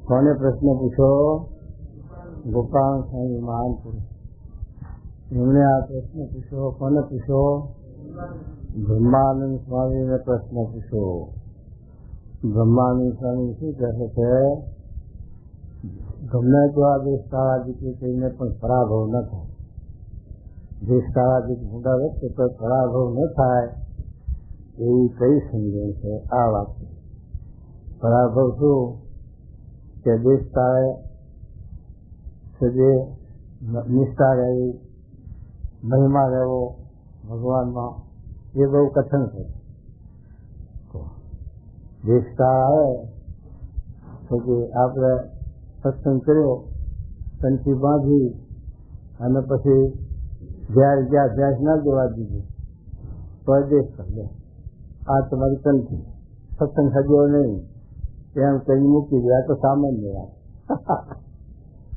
કોને પ્રશ્ન પૂછો? ગોપાલ સ્વામી મહાન પુરુષ, એમણે આ પ્રશ્ન પૂછ્યો. કોને પૂછો? બ્રહ્માનંદ સ્વામીને પ્રશ્ન પૂછ્યો. બ્રહ્માનંદ સ્વામી શું કહે છે? ગમે તો આ દેશકાળાદિક કહીને પણ પરાભવ ન થાય. દેશકાળાદિક મોટા વ્યક્તિ તો પરાભવ ન થાય એવી કઈ સમજણ છે આ વાત? પરાભવ શું કે દેશકાળે જે નિષ્ઠા રહેવી, મહિમા રહેવો ભગવાનમાં, એ બહુ કઠણ છે. દેશકાળ આવે તો કે આપણે સત્સંગ કર્યો, કંઠી બાંધી અને પછી ઘેર ગયા ભેંસ ના દેવા દીધી તો દેશ કરે. આ તમારી કંઠી સત્સંગ સજ્યો નહીં એમ કઈ મૂકી દે. આ તો સામાન્ય વાત.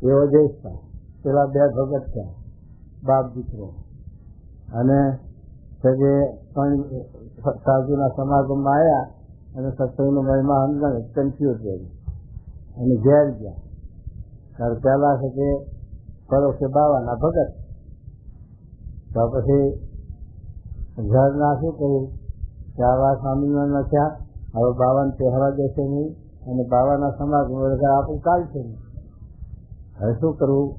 એવો દેશ થાય. પેલા બે ભગત થયા, બાપ દીકરો, અને સજે સાધુના સમાગમમાં આવ્યા અને સત્સંગનો મહિમા સમજાવે, કંઠીઓ પહેરી અને ઘેર ગયા. ત્યારે પહેલા છે કે પરોક્ષે બાવાના ભગત. તો પછી ઘરના શું કહ્યું કે આવા સ્વામિનારાયણ થયા, હવે બાવાને પહેરવા દેશે નહીં અને બાવાના સમાગમ વગર આપણું ચાલશે નહીં. હવે શું કરવું?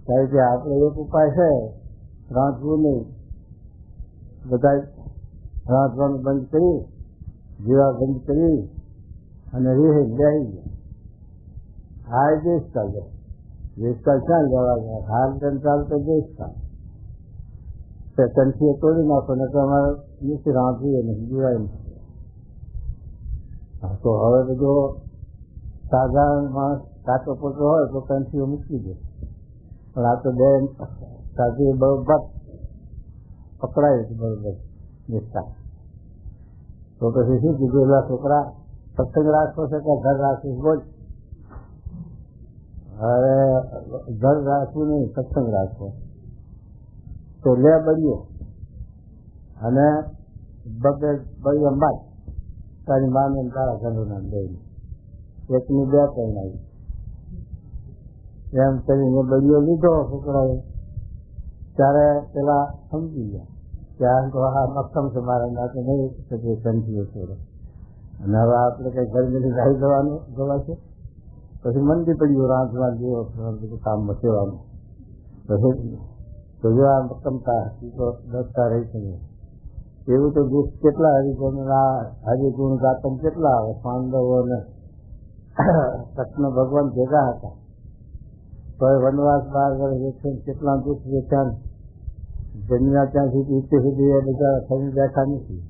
કારણ કે આપણે એક ઉપાય છે, રાંધવું નહીં. બધા રાંધવાનું બંધ કરી, જીવા બંધ કરી અને રહી બેસી ગયા. હા, એ દેશકાળ છે. દેશકાળ ક્યાં લેવા ગયા? હાલ ચાલતો દેશકાળ. કંઠીએ તોડી નાખો ને તો અમારે નથી રાંધવું નથી, જીવાય નથી. તો હવે બધો સાધારણ માણસ કાચો પોતો હોય તો કંઠીઓ મૂકી દે. પણ આ તો બે સાધુ બરોબર પકડાય છે, બરોબર નિષ્ઠા. તો પછી શું કીધું? એલા છોકરા, સત્સંગ રાખવો છે કે ઘર રાખવું? બોલ. હવે ઘર રાખવું નહીં, સત્સંગ રાખવો. તો લે બળ્યો અને બબે બળ્યો બાદ તારી માને તારા ઘરનું નામ દઈ એકની બે ત્રણ આવી એમ કરીને બળ્યો લીધો છોકરાએ. ત્યારે પેલા સમજી ગયા કે આ તો આ મક્કમ છે મારા નાતે નહીં શકે કંઠીઓ છોડે. અને હવે આપણે કઈ ઘરમાંથી ગાઈ જવાનું ગવા છે. પછી મંદી પડ્યું રાંધવા જેવો બધું કામ બચેવાનું. પછી તો જો આ મક્કમતા તો દસતા રહી છે. એવું તો દુઃખ કેટલા હરિગુણના હરિગુણ ગાતમ કેટલા આવે. પાંડવો ને કૃષ્ણ ભગવાન ભેગા હતા તો વનવાસ 12 વર્ષ વેચે, કેટલા દુઃખ વેચાણ જન્મ્યા ત્યાં સુધી ઇતિ સુધી એ બધા થઈ બેઠા નથી.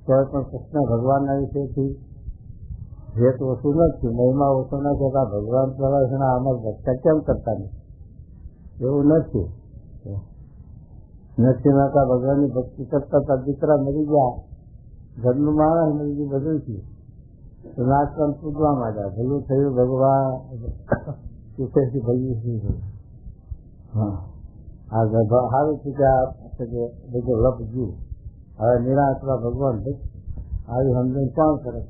તો પણ કૃષ્ણ ભગવાનના વિષયથી ભેટ ઓછું નથી, મહિમા ઓછો નથી. ભગવાન પ્રવાસના અમર ભક્ત કેમ કરતા નથી? એવું નથી. નરસિંહ ભગવાનની ભક્તિ કરતા હતા, દીકરા મરી ગયા, ઘરનું માણસ મરી ગયું, બધું થયું. તો નાચવાનું પૂજવા માંડ્યા. ભલું થયું ભગવાન સુખેથી ભયું શું થયું? હા, આ સારું થયું કે બધું લપ ગયું. હવે નિરાશવા ભગવાન ભક્ત આવી સમજણ કોણ કરે?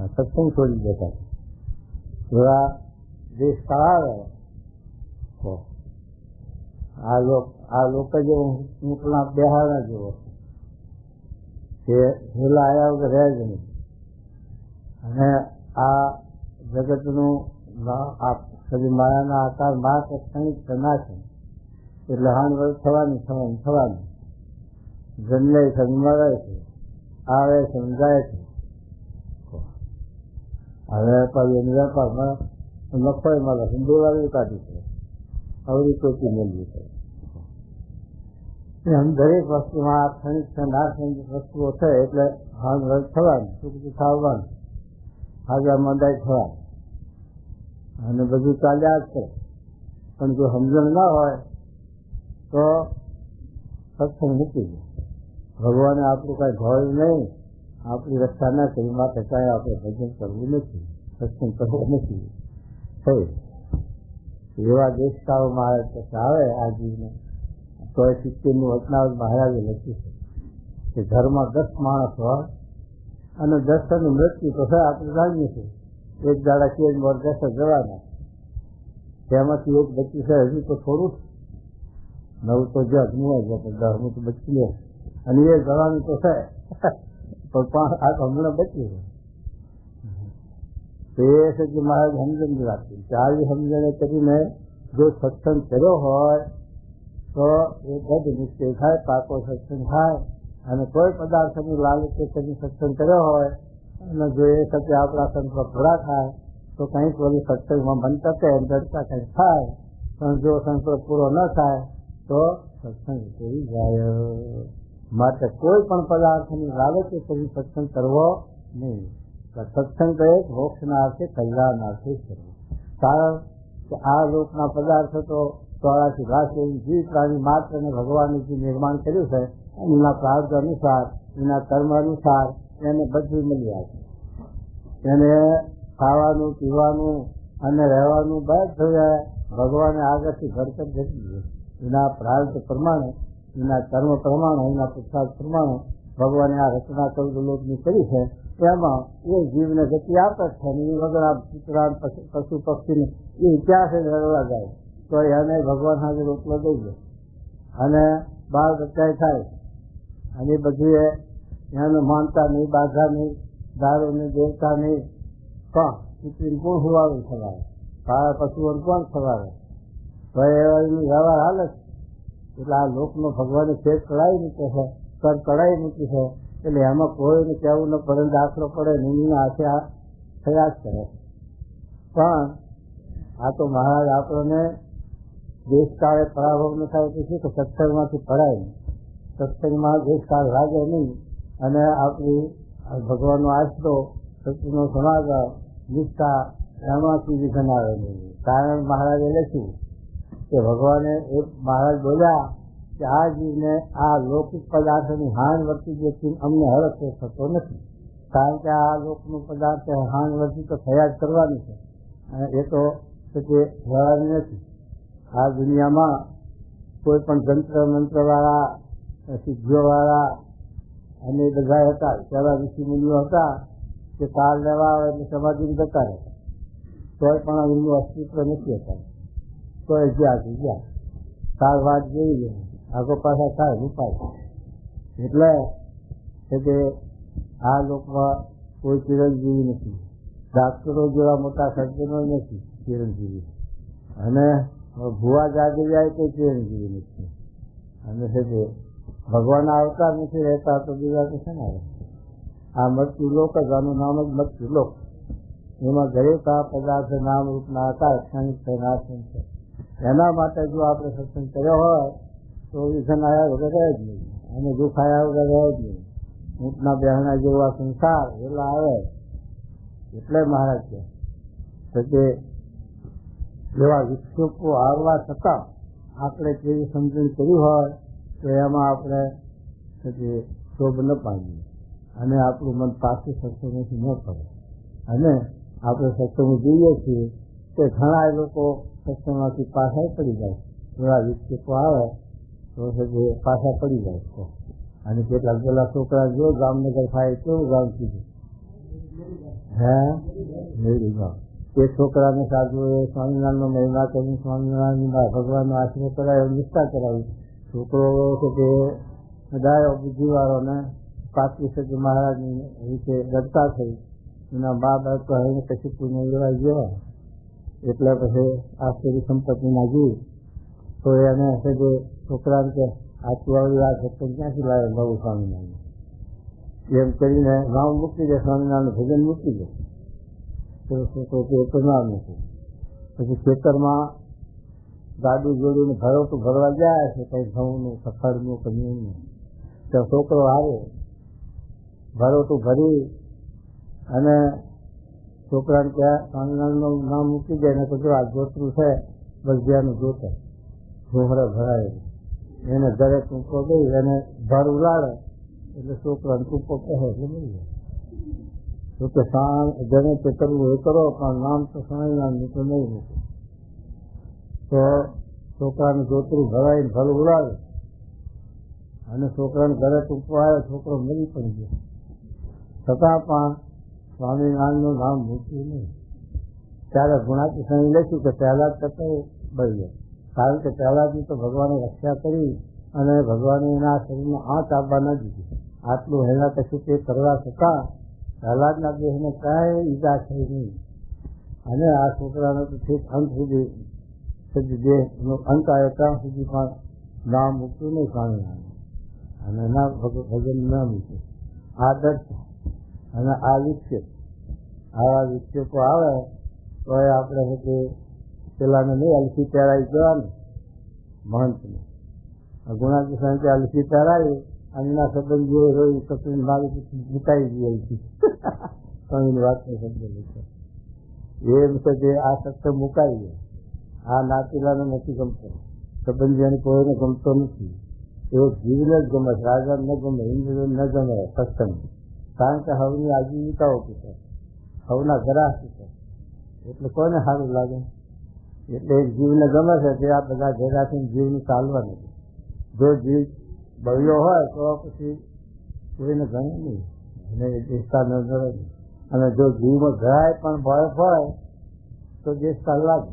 સત્સંગ છોડી દેતા. એવા દેશ કાળ આવે તો આ લોક જે ઊંટના બેહાડા જેવો છે, હેલા આવ્યા વગર રહે જ નહીં. અને આ જગતનું માયાના આકાર માસ સંયુક્ત ના છે, એટલે હાન વર્ષ થવાની જન્મે છે, મરે છે, આવે છે, જાય છે. હવે વેપારી વેપારમાં નફો મળે છે, દેવાળી કાઢી છે, અવરી કોટી મેળવી છે. એમ દરેક વસ્તુમાં ક્ષણિક છે, નાશનિક વસ્તુઓ છે, એટલે હાન વર્ષ થવાની, સુખ ખાવાનું, હાજર મંદાય થવાની, અને બધું ચાલ્યા જ છે. પણ જો સમજણ ના હોય તો સત્સંગ મૂકી દે. ભગવાને આપણું કાંઈ ભય નહીં, આપણી રક્ષા ના કરી માટે કાંઈ આપણે ભજન કરવું નથી, સત્સંગ કરવો નથી. એવા દેશકાળોમાં આવે આ જીવને તો 70નું વચનાવત મહારાજે લખ્યું છે કે ઘરમાં 10 માણસ હોય અને 10નું મૃત્યુ તો છે, આપણે જાણીએ છીએ. એક દાડા કેજ મોર 10 જવાના, તેમાંથી એક બચ્યું છે, હજુ તો થોડું નવું તો જ નહીં હોય, 10મું તો બચી લે, અને એ જવાનું તો છે, પણ આ તો હમણાં બચ્યું છે. એ છે કે મહારાજ સમજણ રાખી, આવી સમજણે કરીને જો સત્સંગ કર્યો હોય તો એ બધ નિશ્ચય થાય, પાકો સત્સંગ થાય. અને કોઈ પદાર્થની લાલચ કરી સત્સંગ કર્યો હોય અને જો એ સાથે આપણા સંતો પૂરા થાય તો કંઈક વળી સત્સંગમાં મન ટકે, દડતા કંઈક થાય. પણ જો સંતો પૂરો ન થાય તો સત્સંગ કરી જાય. માટે કોઈ પણ પદાર્થની લાલચ કરી સત્સંગ કરવો નહીં. સત્સંગ તો એક મોક્ષના અર્થે, કલ્યાણના અર્થે કરવો. કારણ કે આ લોકના પદાર્થો તો 84 લાખ જીવ પ્રાણી માત્રને ભગવાને જે નિર્માણ કર્યું છે એના પ્રાર્થ અનુસાર, એના કર્મ અનુસાર એને બધું મળી આવે. એને ખાવાનું, પીવાનું અને રહેવાનું બધું ભગવાને આગળથી ઘડતર ઘટી. એના પ્રાર્થ પ્રમાણે, એના કર્મ પ્રમાણે, એના પુરુષાર્થ પ્રમાણે ભગવાને આ રચના 14 લોકની કરી છે. એમાં એ જીવને ગતિ આપે છે, અને એ વગર આ ચિત્રાન પશુ પક્ષીને એ ત્યાં છે રડવા જાય તો એને ભગવાન હાજર રોટલો દઈ દે અને બાળ બચાય થાય. અને બધી એને માનતા નહીં, બાધા નહીં, દારૂ નહીં, દેવતા નહીં, પણ ચિત્રી કોણ સુવાવે સવારે, કાળા પશુઓને કોણ સવારે, તો એની વ્યવહાર હાલે છે. એટલે આ લોકનો ભગવાને ખેત કઢાવી મૂકે છે, કર કઢાવી મૂકી છે. એટલે એમાં કોઈને કહેવું ન પડે, દાખલો પડે નીના હાથે આ થયા જ કરે. પણ આ તો મહારાજ આપણને દેશકાળે પરાભવ ન થાય તો શું કે સત્સંગમાંથી પડાય નહીં, સત્સંગમાં દેશકાળ લાગે નહીં, અને આપણી ભગવાનનો આશરો, સત્યનો સમાચાર, નિષ્ઠા એમાંથી વિઘન આવે નહીં. કારણ મહારાજે લખ્યું કે ભગવાને એક મહારાજ બોલ્યા કે આ જીવને આ લૌકિક પદાર્થની હાન વર્તી જેથી અમને હરખ થતો નથી. કારણ કે આ લોકનું પદાર્થ હાન વર્તી તો થયા જ કરવાની છે, અને એ તો જવાની નથી. આ દુનિયામાં કોઈ પણ તંત્ર મંત્રવાળા, સિદ્ધિઓવાળા અને બધા હતા, પહેલા ઋષિ મુનિઓ હતા કે કાળ લેવા આવે એટલે સમાધિ જતા રહેતા, તોય પણ એમનું અસ્તિત્વ નથી હતા. તો એ ગયા કાળ વાત જોઈ ગઈ, આગો પાછા થાય રૂપાય. એટલે કે આ લોકમાં કોઈ ચિરંજીવી નથી, ડાક્ટરો જેવા મોટા સર્જનો નથી ચિરંજીવી, અને ભૂવા જાગી જાય તો ચિરંજીવી નથી. અને છે કે ભગવાનના અવતાર નથી રહેતા તો બીજા તો છે ને આ મૃત્યુ લોક જ, આનું નામ જ મૃત્યુ લોક. એમાં દરેક આ પદાર્થ નામ રૂપના આકાર ક્ષણિક છે, નાશનિક છે. એના માટે જો આપણે સત્સંગ કર્યો હોય તો વિઘન આવ્યા વગર રહે જ નહીં, અને દુઃખ આવ્યા વગર રહે જ નહીં. ઊંટના બેહણા જેવા સંસાર એલા આવે. એટલે મહારાજ કે એવા વિક્ષેપો આવવા છતાં આપણે કેવી સમજણ કરી હોય તો એમાં આપણે શોભ ન પામીએ, અને આપણું મન પાછું સત્સંગથી ન પડે. અને આપણે સત્સંગ જોઈએ છીએ કે ઘણા લોકો સત્સંગમાંથી પાછા પડી જાય, એવા વિક્ષેપો આવે તો પાછા પડી જાય છે. અને કેટલાક પેલા છોકરા જો જામનગર થાય કેવું ગામ કીધું, હે મેળી ગામ, એ છોકરાને સાધુએ સ્વામિનારાયણનો મહિમા કરીને સ્વામિનારાયણ ભગવાનનો આશ્રય કરાયો, નિષ્ઠા કરાવી. છોકરો કે તે ડાયો બુદ્ધિવાળો ને 35 મહારાજની રીતે દરકાર થઈ. એના મા બાપ કહીને પછી પુણ્ય લેવા ગયા. એટલે પછી આશ્ચર્ય સંપત્તિના જીવ તો એને જે છોકરાને કે આટલી આ સત્સંગ ક્યાંથી લાવે નવું સ્વામિનારાયણ એમ કરીને નામ મૂકી દે, સ્વામિનારાયણ ભજન મૂકી દે. તો છોકરો તો ના મૂકે. પછી ખેતરમાં ગાડી જોડીને ભરોટું ભરવા જાય છે, કંઈ ઘઉંનું સફળનું કે મીણનું. તો છોકરો આવે ભરોટું ભરી અને છોકરાને ત્યાં સ્વામિનારાયણનું નામ મૂકી દે ને તો જો આ જોતરું છે બગિયાનું જોતર ઘૂમરે ભરાય એને દરેક ટૂંકો દઈ એને ભર ઉલાડે એટલે છોકરાને ટૂંકો કહે એટલે મળી જાય. તો કે જેને તે કરવું એ કરો પણ નામ તો સ્વામિનારાયણ તો નહીં મૂકે. તો છોકરાને જોતરું ભરાઈને ભર ઉલાડે અને છોકરાને ઘરે ટૂંકો આવે, છોકરો મરી પણ ગયો. છતાં પણ સ્વામિનારાયણનું નામ મૂક્યું નહીં. ત્યારે ગુણાતીસણી લખ્યું કે પહેલાં જ કરતા બળી જાય. કારણ કે પહેલાંથી તો ભગવાને રક્ષા કરી અને ભગવાને એના શરીરમાં આંચ આપવા ન દીધી. આટલું હેલા કશું તે કરવા છતાં પહેલાંના દેહને કાંઈ ઈજા થઈ નહીં. અને આ છોકરાને તો ઠીક અંત સુધી દેહનો અંત આવે ત્યાં સુધી પણ નામ મૂક્યું નહીં સ્વામિનારાયણ. અને ના ભજન ન મૂક્યું. આ દર્શ અને આ વિક્ષેપ, આવા વિક્ષેપો આવે તો એ આપણે કે પેલાને નહીં અલસી પહેરાવી જવાનું મહંતને. ગુણાતીસણ કે અલસી પહેરાવી અને એના સંબંધીઓ રહ્યું કપડી મારી મૂકાઈ ગઈ હતી. સ્વામીની વાતનો શબ્દ લખે એમ છે કે આ સત્સંગ મુકાઈ ગયો. આ નાતીલાને નથી ગમતો, સંબંધીઓને કોઈને ગમતો નથી. એવો જીવને જ ગમે છે, રાજાને ન ગમે, ઇન્દ્રિયોને ન ગમે સત્સંગ. કારણ કે હવની આજીવિકાઓ પીશે, હવના ઘરા પીશે એટલે કોને સારું લાગે. એટલે એક જીવને ગમે છે તે આ બધા ભેગાથી જીવનું ચાલવા નથી. જો જીવ બળ્યો હોય તો પછી કોઈને ગમે નહીં અને દેશતા ન ગમે. અને જો જીવમાં જરાય પણ ભય હોય તો દેશતા લાગે.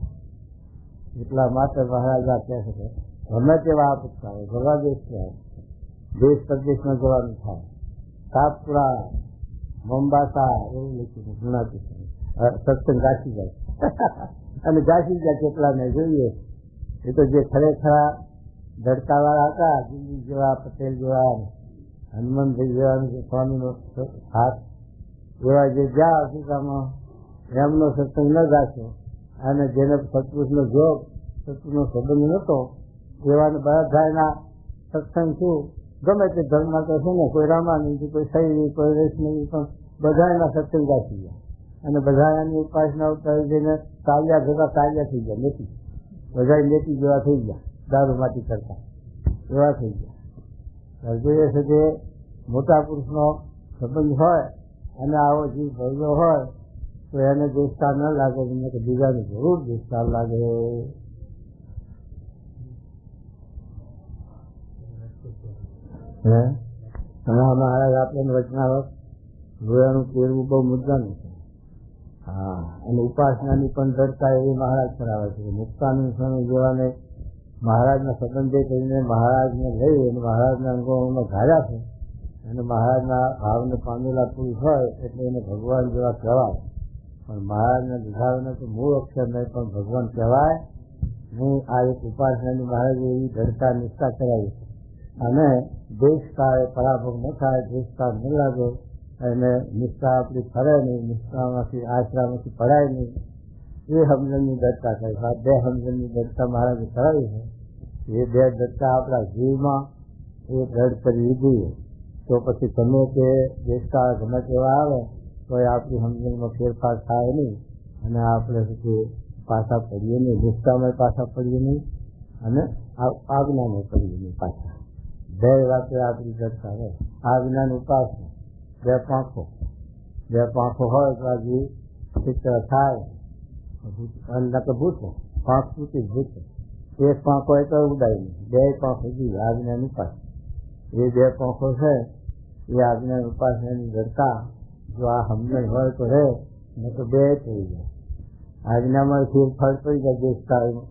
એટલા માટે મહારાજા કહે છે ગમે તેવા આપતા હોય જવા દેશ થાય, દેશ પ્રદેશમાં જવાનું થાય. સાતપુરા મોમ્બાસા એવું લખ્યું ગુણાતીસણ. સત્સંગ ઘાસી જાય અને ઘાસી જાય કેટલાને જોઈએ. એ તો જે ખરેખર ધડકાવાળા હતા, દિલ્હી જેવા, પટેલ જેવા, હનુમાનભાઈ જેવા, સ્વામીનો હાથ એવા જે ગયા અફ્રિકામાં એમનો સત્સંગ ન ગાચ્યો. અને જેને સત્પુરુષનો જોગ, સત્પુરુષનો સંબંધ નહોતો એવાને બધાના સત્સંગ શું ગમે તે ધર્મમાં તો છે ને, કોઈ રામાનંદી, કોઈ શૈવી, કોઈ વૈષ્ણવી, પણ બધાના સત્સંગ ગાચી ગયા. અને બધા એની ઉપાસના ઉતારી જઈને કાવ્યા ભેગા કાવ્યા થઈ ગયા, લેતી બધા લેતી જેવા થઈ ગયા, દારૂ માટી કરતા એવા થઈ ગયા. જોઈએ છે કે મોટા પુરુષનો સંબંધ હોય અને આવો જીવ ભર્યો હોય તો એને દેશતા ન લાગે, કે બીજાને જરૂર દેશતા લાગે. મહારાજ આપણે રચનાવત જોયાનું કેળવું બહુ મુદ્દાનું છે. હા, અને ઉપાસનાની પણ દરકાર એવી મહારાજ કરાવે છે. મુક્તાનંદ સ્વામી જેવાને મહારાજના સંબંધે કરીને મહારાજને લઈ અને મહારાજના અંગોમાં ઘાલ્યા છે. અને મહારાજના ભાવને પામેલા પુરુષ હોય એટલે એને ભગવાન જેવા કહેવાય. પણ મહારાજના લીધાઓને તો મૂળ અક્ષર નહીં પણ ભગવાન કહેવાય નહીં. આ એક ઉપાસનાની મહારાજે એવી ધડકા નિષ્ઠા કરાવી છે. અને દેશકાળે પરાભવ ન થાય, દેશકાળ ન લાગે અને નિષ્ઠા આપણી ફરે નહીં, નિષ્ઠામાંથી આશરામાંથી પડાય નહીં, એ સમજણની દરકાર થાય. આ બે સમજણની દરકાર મહારાજે કરાવી છે. એ બે દરકાર આપણા જીવમાં એ દ્રઢ કરવી જોઈએ. તો પછી ગમે તે દેશકાળ ગમે તેવા આવે તો એ આપણી સમજણમાં ફેરફાર થાય નહીં અને આપણે શું પાછા પડીએ નહીં, નિષ્ઠામાં પાછા પડીએ નહીં અને આજ્ઞામાં પડીએ નહીં પાછા. બે વાતે આપણી દરકાર હોય. આજ્ઞાની ઉપાસના બે પાંખો હોય તો આજે ચિત્ર થાય ભૂત પાંખ તૂટી ભૂત. એક પાંખ હોય તો ઉડાય નહીં, બે પાંખો જોઈએ આજ્ઞાની ઉપાસના. એ બે પાંખો છે એ આજ્ઞાની ઉપાસનાની દરકાર જો આ સમજણ હોય તો રહે, નહીં તો બે થઈ જાય. આજ્ઞામાં ફેરફાર પડી જાય દેશકાળમાં,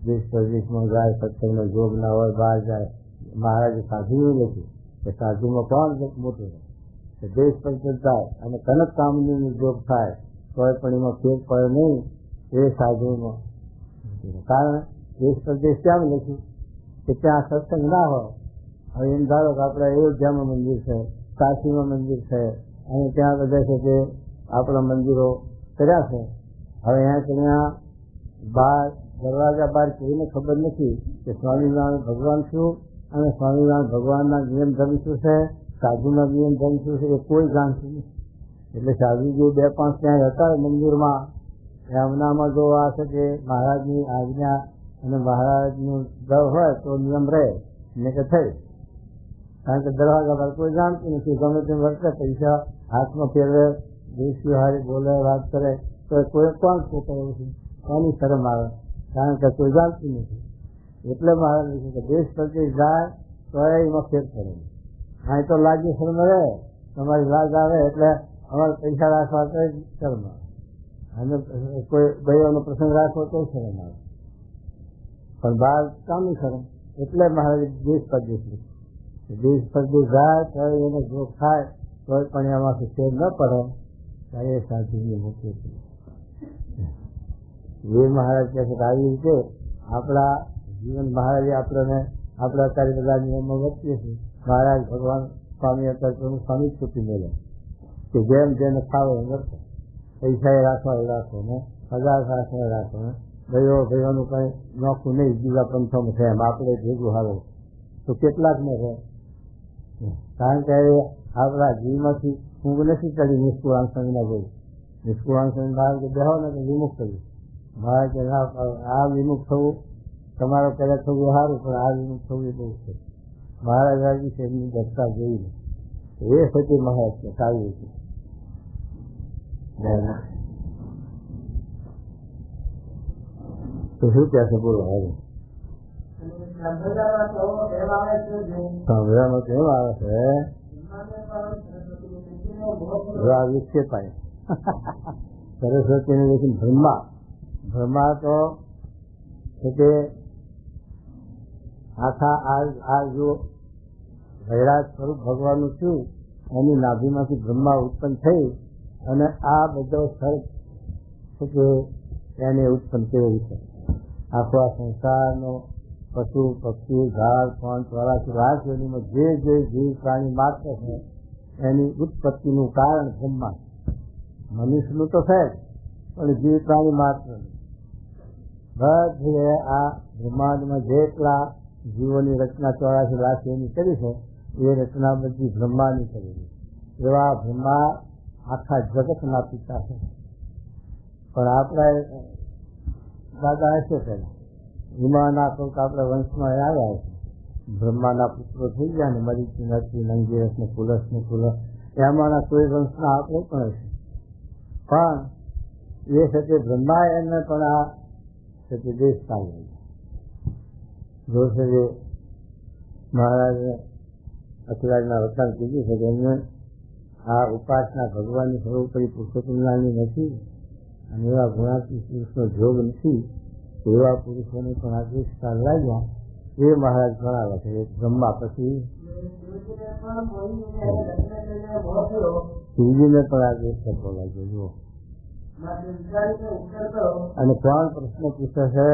દેશ પ્રદેશમાં જાય, સત્સંગનો જોગ ના હોય, બહાર જાય. મહારાજે સાધુએ લખ્યું કે સાધુમાં કોણ મોટું હોય, દેશ પર જાય અને કનક કામની જોગ થાય તોય પણ એમાં ફેર પડે નહીં એ સાધુમાં. કારણ દેશ પ્રદેશ ત્યાં લખ્યું કે ત્યાં સત્સંગ ના હોય. હવે એમ ધારો કે આપણે અયોધ્યામાં મંદિર છે, કાશીમાં મંદિર છે, અને ત્યાં બધા છે તે આપણા મંદિરો કર્યા છે. હવે ત્યાં બહાર દરવાજા બહાર કોઈને ખબર નથી કે સ્વામિનારાયણ ભગવાન શું અને સ્વામિનારાયણ ભગવાનના નિયમ ધર્મ શું છે, સાધુના નિયમ ધર્મ શું છે, એ કોઈ જાણતું નથી. એટલે સાધુજી 2-5 ત્યાં હતા મંદિરમાં, એમનામાં જો આ છે કે મહારાજની આજ્ઞા અને મહારાજનું દર હોય તો નિયમ રહે ને કે થઈ. કારણ કે દરવાજા પર કોઈ જાણતું નથી, ગમે તેમ વર્તે, પૈસા હાથમાં ફેરવે, દેશી હારી બોલે, વાત કરે તો કોઈ કોણ કરે છે, કોની શરમ આવે? કારણ કે કોઈ જાણતું નથી. એટલે મહારાજ લખ્યું કે દેશ પ્રદેશ જાય તો એમાં ફેર પડે. અહીં તો લાગી શરમ રહે, તમારી લાજ આવે એટલે અમારે પૈસા રાખવા તો શરમ આવે, અને કોઈ ગયોનો પ્રસંગ રાખવો તો શરમ આવે, પણ બહાર કામની શરમ. એટલે મહારાજ દેશ પ્રદેશ લખ્યું. દેશ પ્રદેશ જાય તો એને જોગ થાય તો પણ એમાંથી ફેર ન પડે ત્યારે એ સાધુની મુખ્ય છે. એ મહારાજ કહે છે કે આવી રીતે આપણા જીવન મહારાજે આપણને આપણે અત્યારે બધા નિયમો વર્તીએ છીએ. મહારાજ ભગવાન સ્વામી અત્યારે સ્વામી છૂટી મેળે કે જેમ જેને ખાવે એમ વર્તે, પૈસા એ રાખવા એ રાખો ને, પદાર્થ રાખવા એ રાખો ને, ભાઈઓનું કંઈ નોખું નહીં બીજા પંથોમાં છે એમ આપણે ભેગું હારો તો કેટલાક ને રહે. કારણ કે આપણા જીવમાંથી ઊંઘ નથી કરી નિષ્કુળાંગ સ્વામીના જોયું. નિષ્કુળાંગ સ્વામી મહારાજ કે બેહો ને તો વિમુખ કર્યું. મહારાજ કે આ વિમુખ થવું તમારો પહેલાં થવું સારું, પણ આ વિમુખ થવું એ બહુ છે. મહારાજ રાજી છે એમની દશા જોઈ ને એ સચી મહારાજ કે સારું છે. તો શું કહે છે બોલો? હવે સાંભળવામાં કેમ આવે છે? વિક્ષેપાય સરસ્વતીને દેખીને બ્રહ્મા તો એટલે આખા આ જો વૈરાગ સ્વરૂપ ભગવાનનું છું એની નાભીમાંથી બ્રહ્મા ઉત્પન્ન થઈ અને આ બધો સર્પ કે એને ઉત્પન્ન કેવી છે. આખો આ સંસારનો પશુ પક્ષી ઝાડ પણ 84 યોનિમાં જે જીવ પ્રાણી માત્ર છે એની ઉત્પત્તિનું કારણ બ્રહ્મા. મનુષ્યનું તો છે પણ જીવ પ્રાણી માત્ર બધે આ બ્રહ્માંડમાં જેટલા જીવોની રચના 84 લાખ યોની કરી છે એ રચના બધી બ્રહ્માની કરેલી. એવા બ્રહ્મા આખા જગતના પિતા છે. પણ આપણા દાદા હશે પહેલા હિમાના કોઈક આપણા વંશમાં આવ્યા છે, બ્રહ્માના પુત્રો થઈ ગયા ને મરીચી નરસિંહ નંગીરસ ને કુલસ ને કુલસ એમાંના કોઈ વંશના આપણે પણ હશે. પણ એ સાથે બ્રહ્મા એને પણ આ સાથે દેશ કાઢ્યો જોશે જે મહારાજે અખિલાજના વખાણ કીધું છે કે એમને આ ઉપાસના ભગવાનની સર્વોપરી પુરુષોત્તમની નથી અને એવા ગુણાત્મક પુરુષનો જોગ નથી, એવા પુરુષોને પણ આ દેશકાળ લાગ્યા એ મહારાજ ગણાવે છે. બ્રહ્મા પછી શિવજીને પણ આ દેશ કરવો લાગ્યો જુઓ. અને કોણ પ્રશ્ન પૂછે છે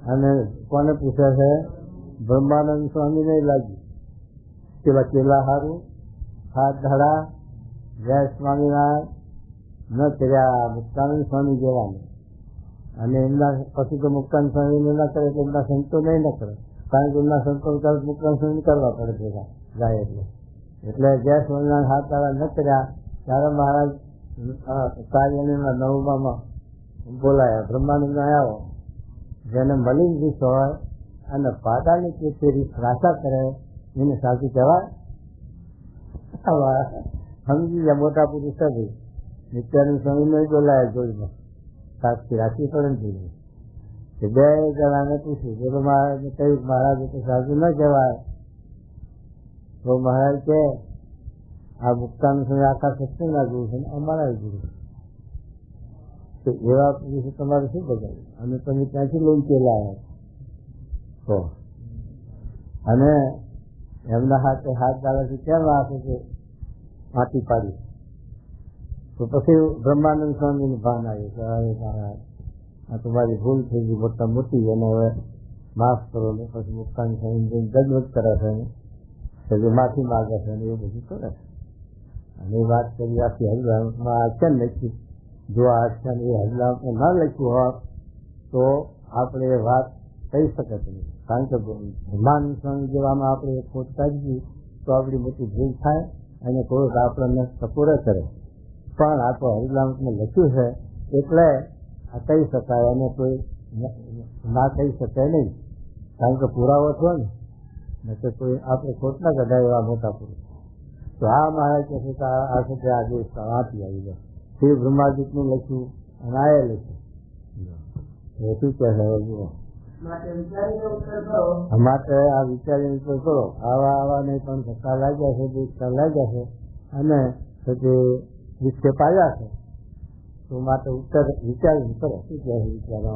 અને કોને પૂછે છે? બ્રહ્માનંદ સ્વામીને લાગ્યું પેલા કેલા હારું હાથ ધડા જય સ્વામિનારાયણ ન કર્યા મુક્તાનંદ સ્વામી જેવાને, અને એમના પછી તો મુક્તાનંદ સ્વામીને ન કરે તો એમના સંતો નહીં ન કરે, કારણ કે એમના સંતો તરફ મુક્તાનંદ સ્વામી કરવા પડે ભેગા જાય એટલે જય સ્વામિનારાયણ હાથ ધડા ન કર્યા ત્યારે મહારાજ કાર્યના 9માં બોલાયા. બ્રહ્માનંદ આવ્યો જેને મલિન રીત હોય અને પાદાની કે રીત રાશા કરે એને સાચું કહેવાય? સમજી ગયા મોટા પુરુષ ભાઈ. નિત્યાનંદ સ્વામીને બોલાયા જોઈને સાક્ષી રાખવી પડે ને કે 2 જણાને પૂછ્યું બોલો મહારાજને કહ્યું મહારાજ તો સાચું ન કહેવાય. તો મહારાજ કે આ મુક્તાનંદ સ્વામી આખા સત્સંગના ગુરુ છે ને અમારા ગુરુ. તો એવા વિશે તમારે શું બગાડ્યું? અને તમે ત્યાંથી લઈને પેલા તો અને એમના હાથે હાથ દાદાથી કેમ આપે કે માટી પાડી? તો પછી બ્રહ્માનંદ સ્વામીનું ભાન આવ્યું કે હવે મહારાજ આ તમારી ભૂલ થઈ ગઈ મોટા મોટી, અને હવે માફ કરો ને. પછી મુક્તાન સ્વામી દંડવત કરે છે ને માફી માગે છે ને એવું બધું કરે છે. અને એ વાત કરી આખી હરિરામમાં આખ્યાન લખ્યું. જો આ આખ્યાન એ હરિરામમાં ના લખ્યું હોત તો આપણે એ વાત કહી શકત નહીં. કારણ કે બ્રહ્માનંદ સ્વામી જેવામાં આપણે એ ખોટ કાઢીએ તો આપણી મોટી ભૂલ થાય અને થોડુંક આપણને ટકોરે કરે. પણ આ તો હરિરામમાં લખ્યું છે એટલે આ કહી શકાય, અને કોઈ ના કહી શકાય નહીં. કારણ કે પુરાવો થયો ને તો કોઈ આપણે ખોટ ના કઢાય એવા મોટા પુરુષ. તો આ મહારાજ કહે છે કે આ સાથે આ દેશ વાંચી આવી જાય. શ્રી બ્રહ્માજીતનું લખ્યું અને આ લખ્યું. એ શું કહે છે જુઓ, માટે આ વિચારીને ઉત્તર કરો. આવા નહીં પણ ધક્કા લાગ્યા છે, દેશકા લાગ્યા છે અને પછી વિક્ષેપ આવ્યા છે, તો માટે ઉત્તર વિચારીને કરો. શું કહે છે વિચારો?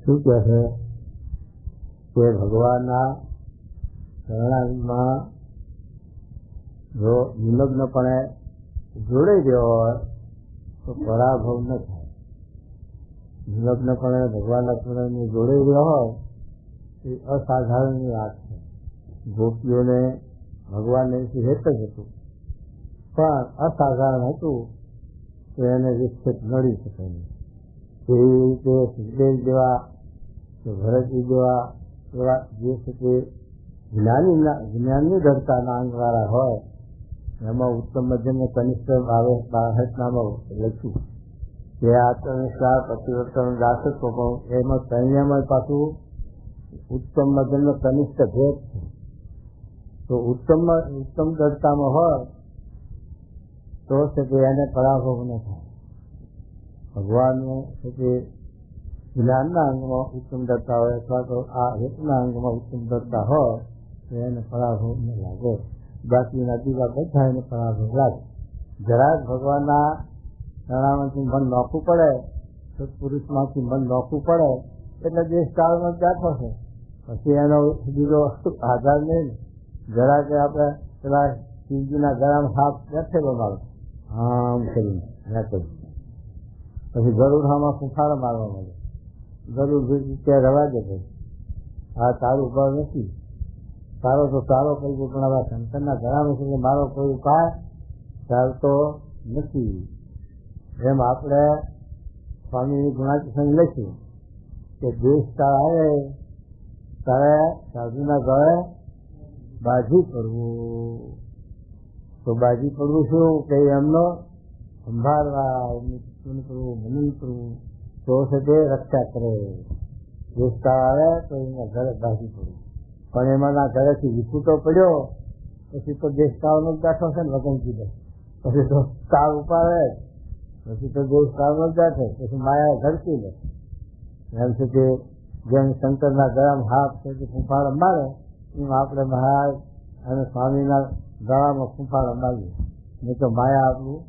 શું કહે છે કે ભગવાનના શરણાગતિમાં જો નિમગ્નપણે જોડાઈ ગયો હોય તો પરાભવ ન થાય. નિમગ્નપણે ભગવાનના શરણને જોડાઈ ગયો હોય એ અસાધારણની વાત છે. ગોપીઓને ભગવાનને હેત જ હતું, પણ અસાધારણ હતું તો એને વિક્ષેપ નડી શકે નહીં. એવી રીતે સુખદેવ જેવા કે ભરતજી જેવા એવા જે છે તે જ્ઞાનની ધરતાના અંગવાળા હોય એમાં ઉત્તમ મધ્યમ કનિષ્ઠ બાહટનામાં લખ્યું કે આત્મનિષ્ઠા પ્રતિવર્તન દાસત્વ પણ એમાં સંયમમાં પાછું ઉત્તમ મધ્યમ કનિષ્ઠ ભેદ છે. તો ઉત્તમ દરતામાં હોય તો છે કે એને પરાભવ ન થાય. ભગવાનને છે તે જ્ઞાનના અંગમાં ઉત્તમ દરતા હોય અથવા તો આ હેતના અંગમાં ઉત્તમ દરતા હોય તો એને પરાભવ ન લાગે. બાકીના બીજા બધા એને પરાભવ લાગે. જરાક ભગવાનના શરણામાંથી મન નોખવું પડે, સત્પુરુષમાંથી મન નોખવું પડે એટલે દેશ કાળમાં જ જાતો છે. પછી એનો બીજો આધાર નહીં. જરાક આપણે પેલા શિવજીના ગળામાં હાથ બેઠેલો મારો આમ કરીને પછી ગરુડામાં ફૂફાડો મારવા માંડે. ગરુડ ત્યાં રવા દે ભાઈ, આ તારું ઉપાય નથી, સારો તો સારો કહી દે, પણ હવે શંકરના ગળામાં છે મારો કોઈ ઉપાય ચાલતો નથી. એમ આપણે સ્વામીની ગુણાચરણ લખ્યું કે દેશ કાળ આવે ત્યારે સાધુના ગળે બાજી પડવું. તો બાજી પડવું શું કે એમનો સંભાળવા, એમનું શિક્ષણ કરવું, મનન કરવું, તો છે તે રક્ષા કરે. દેશકાળ આવે તો એના ઘરે બાજી પડવું. પણ એમાંના ઘરેથી વિખૂટો પડ્યો પછી તો દેશકાળનો જ ગાંઠો છે ને વગન કીધે. પછી તો કાળ ઉપાડે, પછી તો દેશકાળનો જ ગાંઠે, પછી માયા ઘડકી લે. એમ છે કે જેમ શંકરના ગળામાં હાથ છે તે ફૂંફાળો મારે એમ આપણે મહારાજ અને સ્વામીના ગળામાં ફૂંફાળો મારીએ. નહીં તો માયા આપણું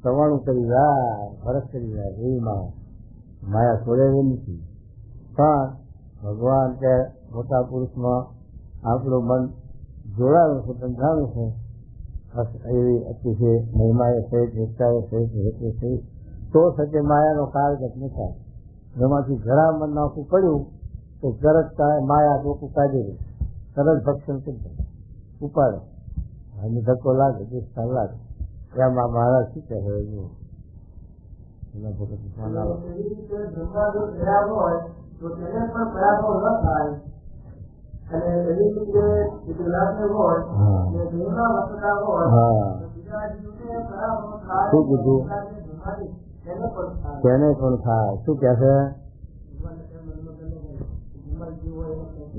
સવાણું કરી જાય, ફરક કરી જાય. એવી માયા છોડે નથી. પણ ભગવાન કે મોટા પુરુષમાં આપણું મન જોડાયું છે, બંધાયું છે. એવી અતિશય મહિમાએ સહિત એકતાએ સહિત હેતે સહિત તો થશે માયાનો કારગત ન થાય. એમાંથી જરા મન નાખવું પડ્યું તો તરત માયા ડોકું કાઢી દે, તરત ભક્ષણ કરી દે, ઉપાડે અને ધક્કો લાગે, દેશકાળ લાગે. એમાં મહારાજ શું કહે છે? એના ભગત શું કીધું? તેને પણ થાય. શું કે છે?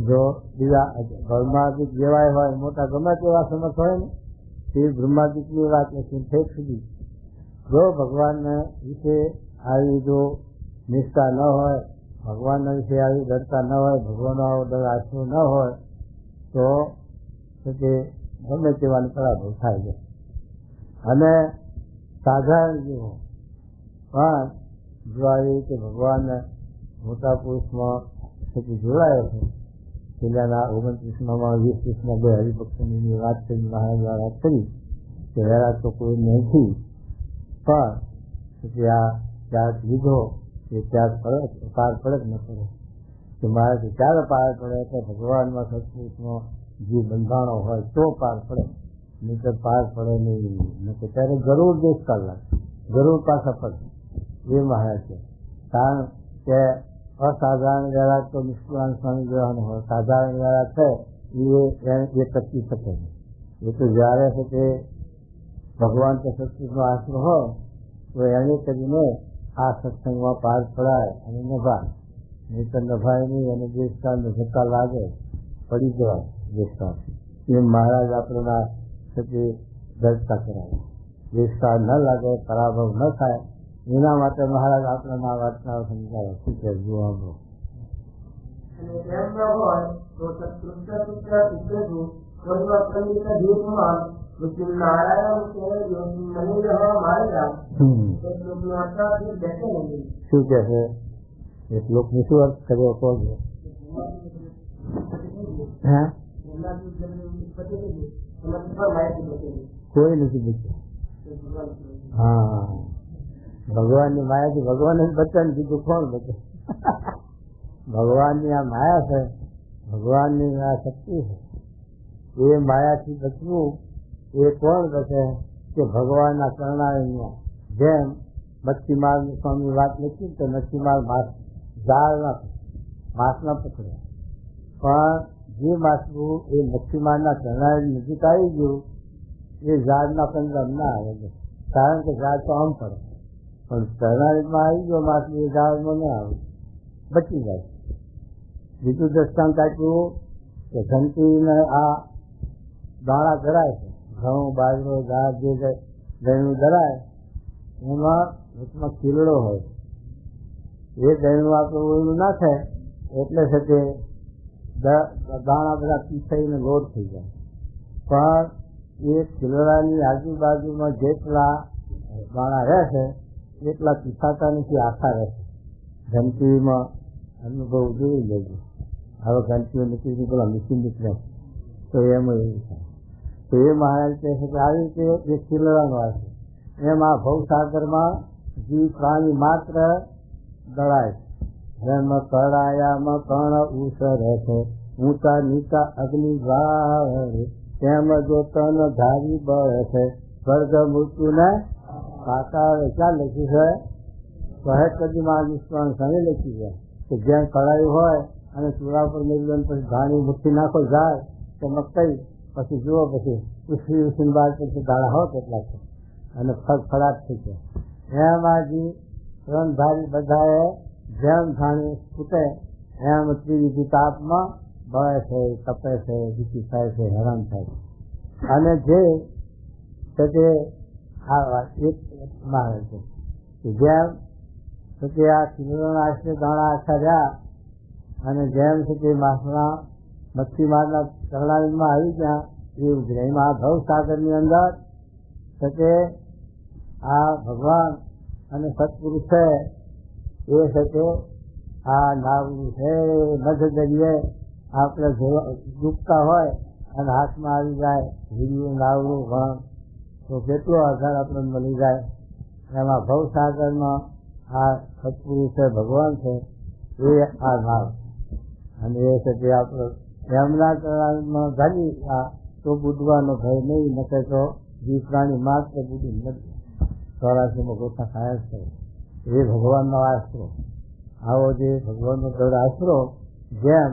જો બીજા બ્રહ્માદિક જેવાય હોય મોટા ગમે તેવા સમર્થ હોય ને તે બ્રહ્માદિકની વાત નથી ઠેક સુધી જો ભગવાનને વિશે આવી જો નિષ્ઠા ન હોય, ભગવાનના વિશે આવી ડરતા ન હોય, ભગવાનનો આવો ડર આશરો ન હોય તો તે ગમે તેવાનો પરાભવ થાય છે. અને સાધારણ જીવો પણ જો આવી રીતે ભગવાનને મોટા પુરુષમાં જોડાયો છે. પેલાના 29માં 20 બે હરિભક્તોની વાત કરી, મહારાજ વાત કરી કે વહેલા તો કોઈ નથી, પણ આ ત્યાગ લીધો એ ત્યાગ પાર પડે જ ન પડે કે મારાથી ક્યારે પાર પડે તો ભગવાનમાં સત્પુરુષમાં જે બંધાણો હોય તો પાર પડે, નહીં તો પાર પડે નહીં. કે ત્યારે જરૂર દેશ કલાક જરૂર પાછા પડે એ મહારાજ છે. કારણ કે અસાધારણ વહેલા તો નિષ્કુળાન સ્વામી જેવાનું હોય, સાધારણ વહેલા છે એ ટકી શકે નહીં. એ તો જ્યારે છે તે ભગવાન કે સત્પુરુષનો આશરો હોય તો એને કરીને આ સત્સંગમાં પાર પડાય અને નભાય, નહીં તો નભાય નહીં. અને દેશકાળને ધક્કા લાગે પડી જવાય દેશકાળ. એ મહારાજ આપણને થતી દર્શતા કરાવે, દેશકાળ ન લાગે, પરાભવ ન થાય એના માટે મહારાજ આપણને આ વાર્તાઓ સમજાવે. શું છે જોવાનું શું કે છે એ શ્લોકની શું અર્થ કર્યો કહો છો? કોઈ નથી બચ્યું. હા, ભગવાનની માયાથી ભગવાન જ બચે ને બીજું કોણ બચે? ભગવાનની આ માયા છે, ભગવાનની આ શક્તિ છે. એ માયાથી બચવું એ કોણ બચે કે ભગવાનના કરણાળીમાં. જેમ મચ્છીમાર સ્વામી વાત નથી તો મચ્છીમાર ઝાડ માસ ના પકડે, પણ જે માછલું એ મચ્છીમારના કરણાળી નજીક આવી ગયું એ ઝાડના પંદર ના આવે, કારણ કે ઝાડ તો આમ પડે, પણ કરણાળીમાં આવી ગયો માછલું એ ઝાડમાં ના આવે, બચી જાય. બીજું દ્રષ્ટાંત આપ્યું કે ઘંટીને આ દાણા ધરાય છે, ઘઉં બાજરો દાળ જે દહીંનું ધરાય એમાં વચમાં ખીલડો હોય, એ દહીંનું આપણું ઓઈલું નાખે એટલે છે તે દાણા બધા પીસાઈને લોટ થઈ જાય. પણ એ ખીલડાની આજુબાજુમાં જેટલા દાણા રહેશે એટલા પીસાતા નથી, આખા રહેશે. ઘંટીમાં અનુભવ જોઈ લેજો. હવે ઘંટીઓ નીકળી પેલા મશીન નીકળે તો એમાં એવું થાય. તો એ મહારાજ કહે છે કે આવી રીતે એ ખીલડાનો હશે. એમાં ભવસાગરમાં જીવ પ્રાણી માત્ર દળાય છે. જેમ કળાયામાં કણ ઉસર છે, ઊંચા નીચા અગ્નિ વારે, તેમ જો તન ધારી બળ છે, સ્વર્ગ મૃત્યુને કાકારે ક્યાં લખ્યું છે? સહેજ કદીમાં વિશ્વાસ સામે લખી છે કે જેમ કળાયું હોય અને ચૂલા ઉપર મેળવીને પછી ઘાણી મુઠ્ઠી નાખો જાય તો મકઈ પછી જુઓ પછી ઉછળી બાદ પછી દાણા હોય કેટલા છે અને ફળફળાટ થઈ જાય. એમાં જે ત્રણ ધારી બધાએ જેમ ઘાણી ફૂટે એમ ત્રિવિધિ તાપમાં બળે છે, તપે છે, દુઃખી થાય છે, હેરાન થાય છે. અને જે છે તે એક મારે છે કે જેમ છે આ કિલોના આશરે દાણા આખા રહ્યા અને જેમ છે તે માસના મચ્છીમારના કરણાળીમાં આવી ગયા એવું જ એમાં ભવસાગરની અંદર છે તે આ ભગવાન અને સત્પુરુષ છે એ છે તે આ નાવડું છે મધ દરિયે આપણે ડૂબતા હોય અને હાથમાં આવી જાય હીરું નાવડું વણ તો કેટલો આધાર આપણને મળી જાય. એમાં ભવસાગરમાં આ સત્પુરુષ છે ભગવાન છે એ આ નાવ અને એ છે તે આપણે એમના કરણાળીમાં ગાડી આ તો બુડવાનો ભય નહીં, નકે તો જીવ પ્રાણી માત્ર બુડી નથી. ચોરાસીમાં ગોથા ખાય છે. એ ભગવાનનો આશરો, આવો જે ભગવાનનો દળ આશરો, જેમ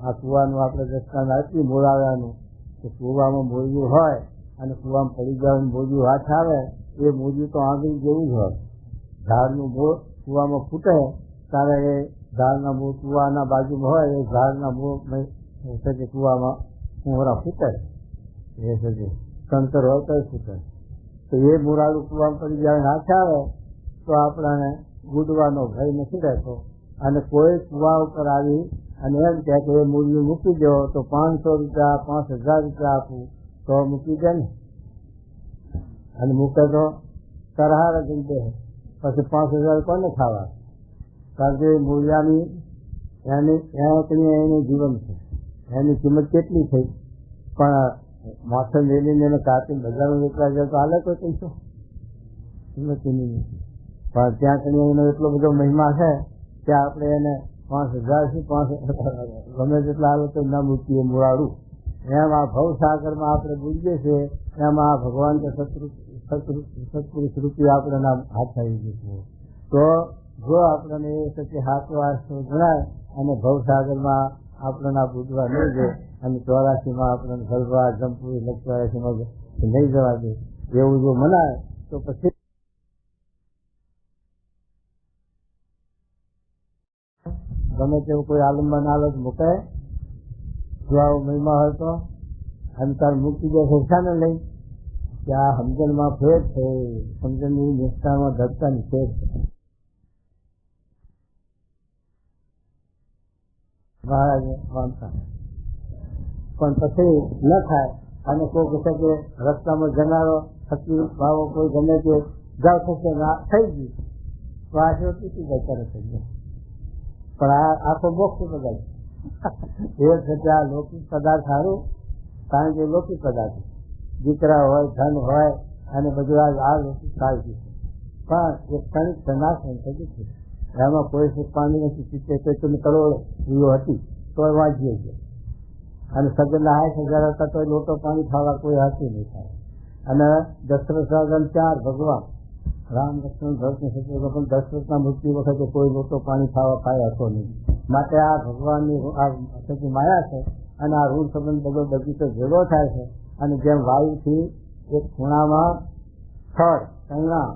આ કૂવાનું આપણે દર્શન આપ્યું મોરાવાનું કે કૂવામાં મોજું હોય અને કૂવામાં પડી જવાનું મોજું હાથ આવે એ મોજું તો આંગળી જેવું જ હોય. ઝાડનું મૂળ કૂવામાં ફૂટે ત્યારે એ ઝાડના મૂળ કુવાના બાજુમાં હોય એ ઝાડના મૂળ છે કુવામાં મોહરા ફૂટે એ છે કંકર હોય તો ફૂટે. તો એ મુરાડું કુવામાં પડી જાય હાથ આવે તો આપણને ગુડવાનો ભય નથી રહેતો. અને કોઈ કુવા ઉપર આવી અને એમ કહે કે એ મૂળનું મૂકી દો તો 500 રૂપિયા 5000 રૂપિયા આપું તો મૂકી દે ને. અને મૂકે તો કરહાર જ દે પછી 5000 કોને ખાવા? કારણ કે મૂળિયાની એનું જીવન છે, એની કિંમત કેટલી થઈ. પણ માથે મેળીને એને કાપી બજારમાં વેચવા જાય તો હાલે કોઈ પૈસો કિંમત એની નથી. પણ ત્યાં કઈ એનો એટલો બધો મહિમા છે કે આપણે એને 5000 થી 5 ગમે તેટલા હાલો તો ના મૂકીએ મુરાડું. એમ આ ભવસાગરમાં આપણે બુજીએ છીએ એમાં આ ભગવાન કે સત્પુરુષ રૂપી આપણે નામ હાથ આવી જઈશું. તો જો આપણને એ સચ્ચે હાથો આસ્તો જણાય અને ભવસાગરમાં આપણને બુજવા નહીં દે અને 84માં આપણને ભરવા જંપુરી લખવા નહીં જવા દે એવું જો મનાય તો પછી ગમે તેવું કોઈ આલમમાં નાલચ મૂકે જો આવો મહિમા હોય તો અંતર મૂકી દે શાને લઈ કે આ સમજણમાં ફેર છે, સમજણની નિષ્ઠામાં ધડકન ફેર છે. મહારાજને વાંચતા પણ પછી ન થાય અને કોઈ કહે કે રસ્તામાં જનારો સચિવ ભાવો કોઈ ગમે તે જાવ થશે થઈ ગયું તો આ જો તૂટી જાય તરત થઈ જાય. પણ આ આખો મોક્ષ બગાડ એ છે આ લૌકિક પદાર્થ સારું કારણ કે લૌકિક પદાર્થ દીકરા હોય ધન હોય અને બધું આ લૌકિક સારું છે. પણ એક ક્ષણિક સનાતન થયું છે એમાં કોઈ સુખપાણી નથી. 70 કરોડ જીવો હતી તો વાંચીએ છે અને સગનના 60,000 હતા તો લોટો પાણી ખાવા કોઈ હાથી નહીં થાય. અને દશરથ રાજા 4 ભગવાન રામ લક્ષ્મણ ભરતને સત્ય પણ દશરથના મૃત્યુ વખતે કોઈ લોટો પાણી ખાવા ખાય હતો નહીં. માટે આ ભગવાનની આ માયા છે અને આ રૂઢ સંબંધ બધો બગીચો ભેગો થાય છે. અને જેમ વાયુથી એક ખૂણામાં સ્થળ કૈણા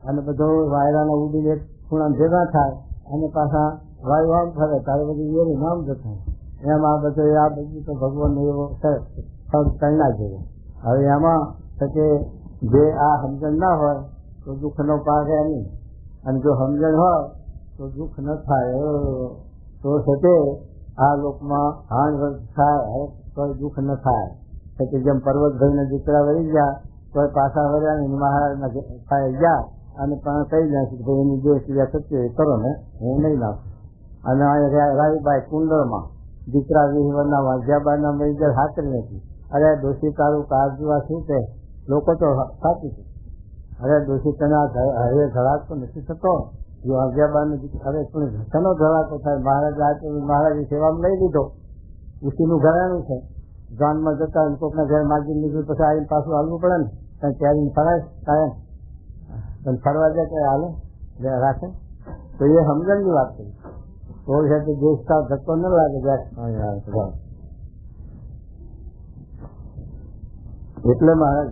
અને બધો વાયરાના ઉડીને એક ખૂણા ભેગા થાય અને પાછા વાયુ આમ ફરે ત્યારે બધું એનું નામ જતું એમ આ બધો આ બગીચો ભગવાનનો એવો છે સ્થળ કૈણા જેવો. હવે એમાં કે જે આ સમજણ ના હોય તો દુઃખનો પાર રહે નહીં અને જો સમજણ હોય તો દુઃખ ન થાય. તો છે આ લોકમાં હાણ થાય તો દુઃખ ન થાય. કે જેમ પર્વતભાઈના દીકરા વળી ગયા તો પાછા વળ્યા ને મહારાજના થાય ગયા અને પણ કહી જાય કે ભાઈ એની જે ક્રિયા થતી કરો ને હું નહીં નાખું. અને રાવીબાઈ કુંડળમાં દીકરા વિહવરના વાંઝ્યાબાના મળી જાય હાથરી નથી. અરે દોષી તારું કાળજુઆ શું છે લોકો તો સાચું છે. અરે દોષી તને હવે ધડાક તો નથી થતો જો વાંઝ્યાબાને અરે શેનો ધડાકો થાય? મહારાજે સેવામાં લઈ લીધો ઉસીનું ઘરાણું છે જાનમાં જતા કોકના ઘર માગી લીધું પછી આવીને પાછું હાલવું પડે ને કારણ ત્યારે ફરાય કાયમ પણ ફરવા જાય ત્યારે હાલે રાખે તો એ સમજણની વાત કરી તો છે કે દેશકાળ ધક્કો ન લાગે જાય. એટલે મહારાજ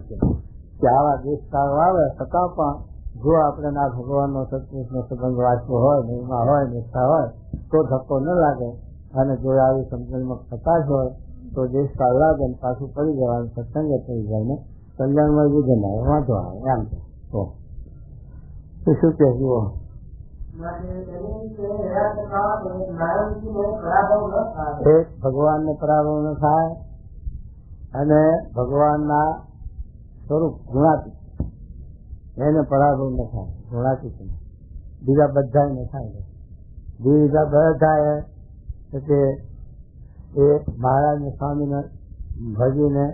કે આવા દેશકાળો આવે છતાં પણ જો આપણે ના ભગવાનનો સત્પુરુષનો સંબંધ વાંચવો હોય મહિમા હોય નિષ્ઠા હોય તો ધક્કો ન લાગે. અને જો આવી સમજણમાં પ્રકાશ હોય તો દેશકાળ લાગે ને પાછું પડી જવાનું સત્સંગ થઈ જાય ને કલ્યાણમાં વિઘન આવે વાંધો આવે એમ તો શું કે જુઓ એક ભગવાનને પરાભવ ન થાય અને ભગવાનના સ્વરૂપ ગુણાતીત એને પરાભવ ન થાય. ગુણાતીત બીજા બધા ન થાય. બીજા બધા કે એ મહારાજને સ્વામીને ભજીને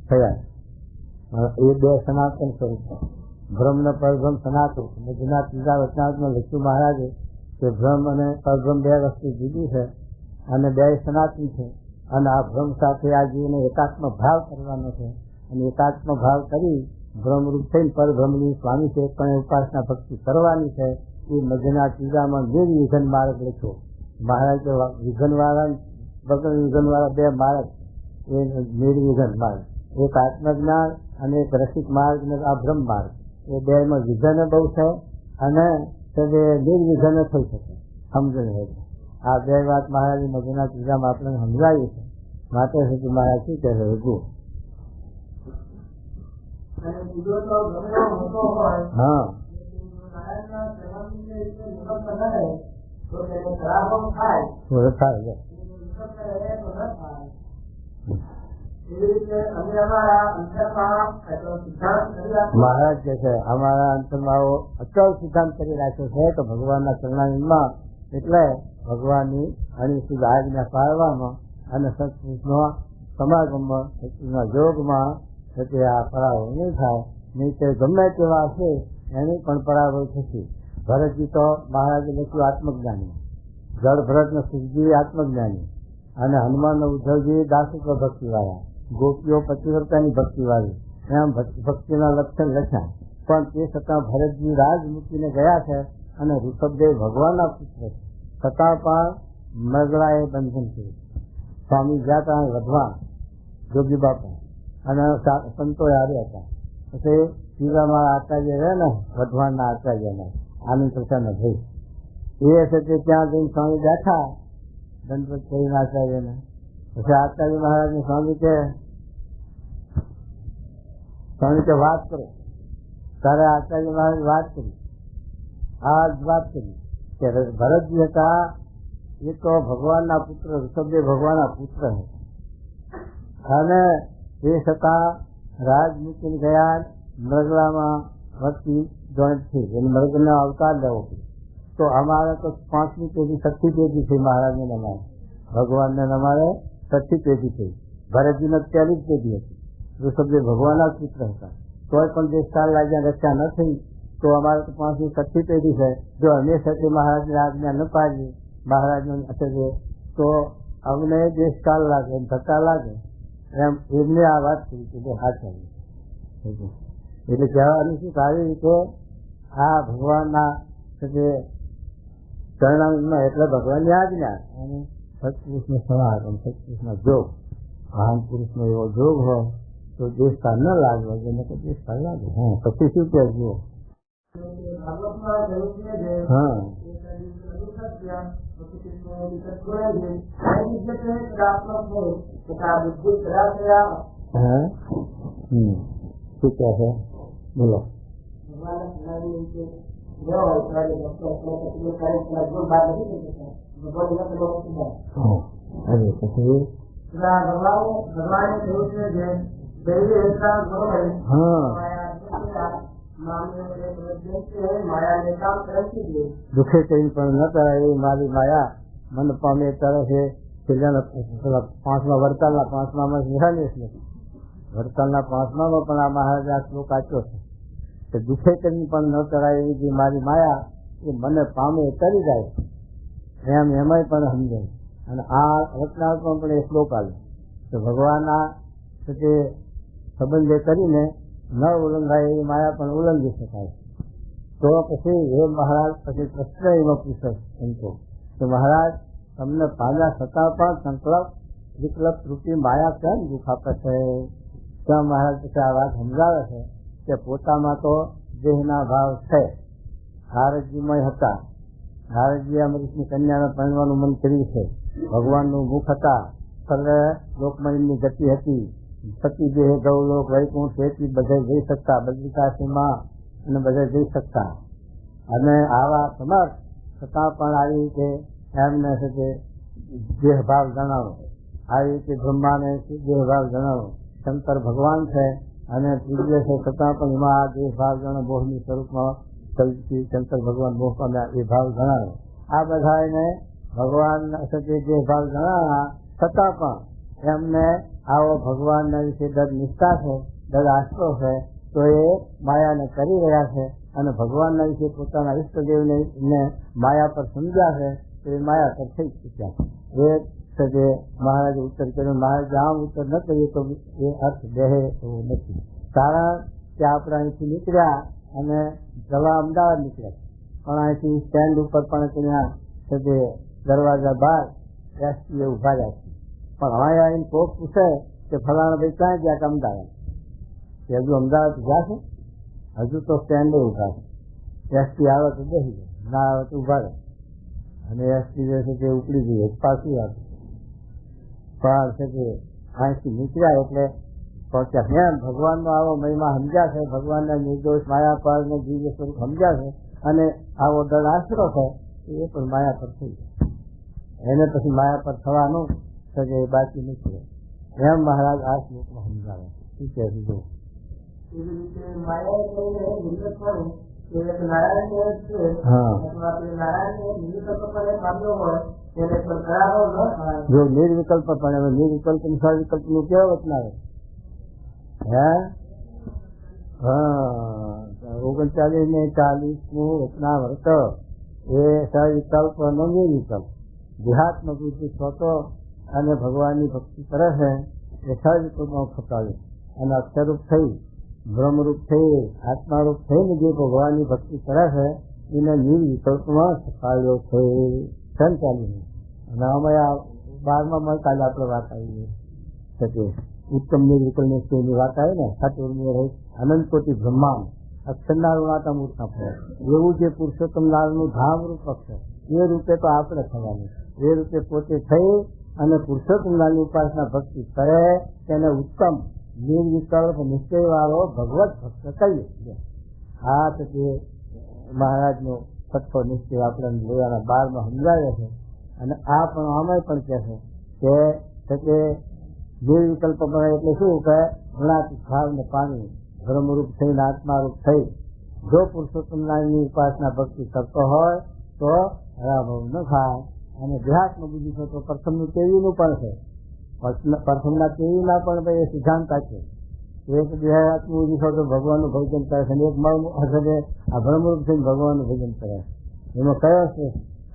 થયા એ બે સનાતન સ્વરૂપ ભ્રમ ને પરભ્રમ સનાતન જુના ત્રીજા વચનાત્મા લખ્યું મહારાજે કે ભ્રમ અને પરભ્રમ બે વસ્તુ જુદી છે અને બે સનાતન છે. અને આ ભ્રમ સાથે આ જીવને એકાત્મ ભાવ કરવાનો છે અને એકાત્મ ભાવ કરી ભ્રમરૂપ થઈને પરભ્રમની સ્વામી છે પણ ઉપાસના ભક્તિ કરવાની છે. એ મધ્યના ત્રીજામાં નિર્વિઘન માર્ગ લખ્યો મહારાજ. વિઘનવાળા વગર વિઘનવાળા બે માર્ગ એ નિર્વિઘન માર્ગ એક આત્મજ્ઞાન અને એક રસિક માર્ગ ને આ બ્રહ્મ માર્ગ એ બે માં વિઘન બહુ છે અને નિર્વિઘન થઈ શકે સમજણ હોય. આ બે વાત મહારાજની મધ્યના ત્રીજામાં આપણને સમજાવી છે. માટે સુધી મહારાજ શું કહે છે? હજુ હા મહારાજ કે છે અમારા અંતરમાં આવો અચળ સિદ્ધાંત કરી રાખ્યો છે કે ભગવાનના ચરણામાં એટલે ભગવાનની અનિશ્ચિત આજ્ઞા પાળવામાં અને સત્પુરુષનો સમાગમમાં સત્પુરુષના યોગમાં આ પરાભવ નહીં થાય. નહીં તે ગમે તેવા છે એની પણ પરાભવ થશે. ભરતજી તો મહારાજે લખ્યું આત્મજ્ઞાની, જળ ભરતનો સુખજી આત્મજ્ઞાની અને હનુમાનનો ઉદ્ધવજી દાસત્વ ભક્તિવાળા, ગોપીઓ પતિવ્રતાની ભક્તિવાળી, એમ ભક્તિના લક્ષણ લખ્યા. પણ તે છતાં ભરતજી રાજ મૂકીને ગયા છે અને ઋષભદેવ ભગવાનના પુત્ર છે. છતાં પણ મરગળાએ બંધન કર્યું. સ્વામી ગયા હતા વધવા જોગી બાપા અને સંતો આવ્યા હતા. પછી શિવરામાં આચાર્ય રહે ને વધવાના આચાર્યના આનંદ પ્રસાદ ભાઈ એ છે તે ત્યાં જઈને સ્વામી બેઠા દંડવત કરીને આચાર્યને. પછી આચાર્ય મહારાજને સ્વામી કે વાત કરો. ત્યારે આચાર્ય મહારાજ વાત કરી. આ જ વાત કરી કે ભરતજી હતા એ તો ભગવાનના પુત્ર, ઋષભદેવ ભગવાનના પુત્ર હતા અને એ છતાં રાજ મૂકીને ગયા મરગલામાં વસ્તી જોઈન્ટ થઈ એટલે મરગલનો અવતાર લેવો પડ્યો. તો અમારે તો 5મી પેઢી 6ઠી પેઢી થઈ મહારાજને નમારે, ભગવાનને નમારે 6ઠી પેઢી થઈ. ભરતજીને 1લી જ પેઢી હતી. ઋષભદેવ ભગવાનના પુત્ર હતા. તોય પણ દેશકાળ લાગ્યા રક્ષા ન થઈ તો અમારે તો 5મી 6ઠી પેઢી છે. જો અમે સાથે મહારાજની આજ્ઞા ન પાડીએ મહારાજને અસરે તો અમને દેશકાળ લાગે, ધક્કા લાગે. એમ એમને આ વાત કરી કે હાચા. એટલે કહેવાનું શું આવી રીતે આ ભગવાનના ચરણામાં એટલે ભગવાનની આજ્ઞા અને સત્પુરુષનો સમાગમ, સત્પુરુષનો જોગ, મહાન પુરુષનો એવો જોગ હોય તો દેશકાળ ન લાગવો જેને તો દેશકાળ લાગે. હા પછી શું કહે જુઓ. હા શું કહે છે બોલો. દુઃખે કઈ પણ ન કરાય એ મારી માયા મન પામે કરે છે. છેલ્લા 5મા વડતાલના 5મામાં વડતાલના 5મામાં પણ આ મહારાજ આ શ્લોક આપ્યો છે કે દુઃખે કરી પણ ન કરાય એવી જે મારી માયા એ મને પામે કરી જાય એમ એમાંય પણ સમજાય. અને આ રચનાત્મક પણ એ શ્લોક આવ્યો કે ભગવાનના જે સંબંધે કરીને ન ઉલ્લંઘાય એવી માયા પણ ઉલ્લંઘી શકાય. તો પછી એ મહારાજ પછી પ્રશ્ન એમાં પૂછે સંતો કે મહારાજ તમને પામ્યા છતાં પણ સંકલ્પ વિકલ્પ રૂપી માયા કેમ દુઃખ આપે છે? ત્યાં મહારાજ પછી આ વાત સમજાવે છે કે પોતામાં તો દેહના ભાવ છે. હારજીમય હતા. હારજી અમરીશની કન્યાને પરણવાનું મન કર્યું છે. ભગવાનનું મુખ હતા. સર્વે લોકમયની ગતિ હતી. સતી દેહ ગૌલોક વૈકુંઠ તેથી બધે જઈ શકતા, બદ્રિકાશીમાં અને બધે જઈ શકતા. અને આવા સમર્થ છતાં પણ આવી રીતે એમને છે તે દેહભાવ જણાવો. આવી રીતે બ્રહ્માને દેહભાવ જણાવો. શંકર ભગવાન છે અને પૂજ્ય છે છતાં પણ એમાં આ દેહભાવ જણાવો. મોહની સ્વરૂપમાં શંકર ભગવાન મોહ પામ્યા એ ભાવ જણાવો. આ બધા એને ભગવાન છે તે દેહભાવ જણાવ્યા છતાં પણ એમને આવો ભગવાનના વિશે દર નિષ્ઠા છે, દર આશરો છે. તો એ માયાને કરી રહ્યા છે અને ભગવાનના વિશે પોતાના ઈષ્ટદેવને માયા પર સમજ્યા છે તો એ માયા પર થઈ ચૂક્યા છે. એ છે જે મહારાજે ઉત્તર કર્યો. મહારાજે આમ ઉત્તર ન કર્યો તો એ અર્થ દેહે એવો નથી. કારણ કે આપણે અહીંથી નીકળ્યા અને જવા અમદાવાદ નીકળ્યા પણ અહીંથી સ્ટેન્ડ ઉપર પણ ત્યાં છે તે દરવાજા બહાર એસટીએ ઉભા રહ્યા છે. પણ હવે આવીને કોક પૂછે કે ફલાણા ભાઈ ક્યાં ગયા કે અમદાવાદ? કે હજુ અમદાવાદ ગયા છે? હજુ તો સ્ટેન્ડે ઉભા છે. એસટી આવે તો બેસી જાય, ના આવે તો ઉભા રહે. અને એસટી જે છે તે ઉપડી ગઈ પાછી વાત પણ છે કે અહીંથી નીકળ્યા એટલે પહોંચ્યા. એમ ભગવાનનો આવો મહિમા સમજ્યા છે, ભગવાનના નિર્દોષ માયા પર ને દિવ્ય સ્વરૂપ સમજ્યા છે, અને આવો દળ આશરો છે એ પણ માયા પર થઈ જાય. એને પછી માયા પર થવાનું છે બાકી નથી. એમ મહારાજ આ શ્લોકમાં સમજાવે શું કહે છે જો જો નિર્વિકલ્પ પણ નિર્વિકલ્પ સવિકલ્પ નું કેવો વચનાવે હે 39 ને 40 નું વચનાવર્ત એ સવિકલ્પ નો નિર્વિકલ્પ દેહાત્મ બુદ્ધિ સ્વતો અને ભગવાનની ભક્તિ કરે છે એ સવિકલ્પમાં ખપાવ્યું અને અક્ષરરૂપ થઈ બ્રહ્મરૂપ થઈ આત્મારૂપ થઈને જે ભગવાનની ભક્તિ કરે છે એને નિર્વિકલ્પમાં ખપાવ્યો છે. 39 અને અમે આ 12માં કાલે આપણે વાત આવી શકે ઉત્તમ નિર્વિકલ્પની વાત આવી ને સાચુરની રહી અનંત કોટી બ્રહ્માંડ અક્ષરના ઋણાતા મૂર્તા ફળે એવું જે પુરુષોત્તમ લાલનું ધામ રૂપ અક્ષર એ રૂપે તો આપણે થવાનું એ રૂપે પોતે થઈ અને પુરુષોત્તમ લાલની ઉપાસના ભક્તિ કરે તેને ઉત્તમ નિર્વિકલ્પ નિશ્ચય વાળો ભગવત ભક્ત કહીએ. આ તો તે મહારાજનો સત્તો નિશ્ચય આપણે લેવાના 12માં સમજાવ્યો છે. અને આ પણ આમાં પણ કહે છે કે નિર્વિકલ્પ બને એટલે શું કે ગુણાતીત ભાવ ને પામી બ્રહ્મરૂપ થઈને આત્મારૂપ થઈ જો પુરુષોત્તમ નામની ઉપાસના ભક્તિ કરતો હોય તો પરાભવ ન થાય. અને દેહાત્મ બુદ્ધિ છે તો પ્રથમનું તેવીનું પણ છે, પ્રથમના તેવીના પણ એ સિદ્ધાંત છે. એક દેહાત્મ બુદ્ધિ છે તો ભગવાનનું ભજન કરે છે, એક મન હશે આ બ્રહ્મરૂપ થઈને ભગવાનનું ભજન કરે. એમાં કયો છે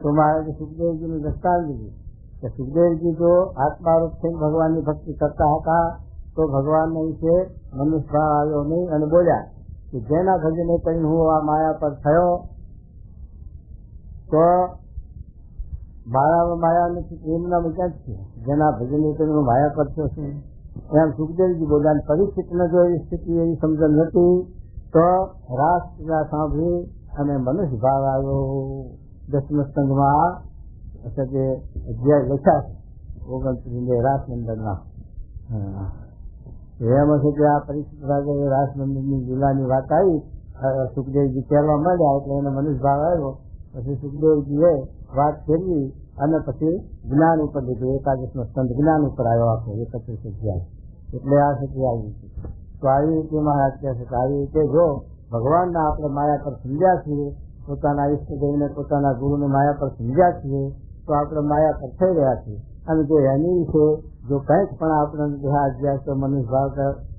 તો મહારાજે સુખદેવજીનું દ્રષ્ટાંત દીધું કે સુખદેવજી જો આત્મારૂપ થઈને ભગવાનની ભક્તિ કરતા હતા તો ભગવાનને વિશે મનુષ્ય ભાવ આવ્યો નહીં અને બોલ્યા કે જેના ભજને કરીને હું આ માયા પર થયો તો માયા નથી એમના ક્યાં છે જેના ભજને કરીને હું માયા પર થયો છું એમ સુખદેવજી બોલ્યા. પરિસ્થિતિને જો એવી સ્થિતિ એવી સમજણ નથી તો રાસ ક્રિયા સાંભળી અને મનુષ્ય ભાવ આવ્યો. 10મા સ્કંદમાં જે અધ્યાય લખ્યા છે 29 રાસનંદનના એમ હશે કે આ પરિસ્થિતિ રાસનંદનની લીલાની વાત આવી સુખદેવજી કહેવા માંડ્યા એટલે એને મનુષ્ય ભાવ આવ્યો. પછી સુખદેવજીએ વાત ફેરવી અને પછી જ્ઞાન ઉપર લીધું. 21મો સ્કંદ જ્ઞાન ઉપર આવ્યો આખો 31 અધ્યાય એટલે આ શક્તિ આવી છે. તો આવી રીતે મહારાજ કહે છે કે આવી રીતે જો ભગવાનના આપણે માયા પર સમજ્યા છીએ, પોતાના ઈષ્ટદેવને પોતાના ગુરુને માયા પર સમજ્યા છીએ તો આપણે માયા પર થઈ રહ્યા છીએ. અને જો એની વિશે જો કંઈક પણ આપણે દેહાત જાય તો મનુષ્ય ભાવ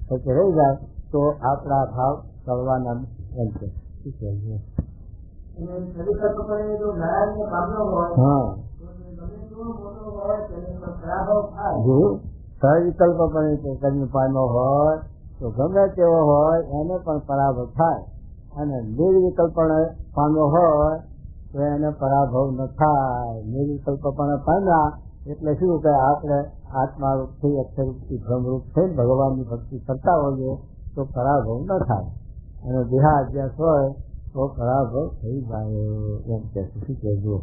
થશે રહી જાય તો આપણા ભાવ કરવાના એમ છે. શું કહેવું? સવિકલ્પ પણ કર્મ પામ્યો હોય તો ગમે તેવો હોય એને પણ પરાભવ થાય, અને નિર્વિકલ્પ પામ્યો હોય તો એને પરાભવ ન થાય. નિર્વિકલ્પ પણ પામ્યા એટલે શું કે આપણે આત્મારૂપ થઈ અક્ષરરૂપથી ભ્રમરૂપ થઈને ભગવાનની ભક્તિ કરતા હોઈએ તો પરાભવ ન થાય, અને દેહાધ્યાસ હોય તો પરાભવ થઈ જાય એમ કે શું કહેજો.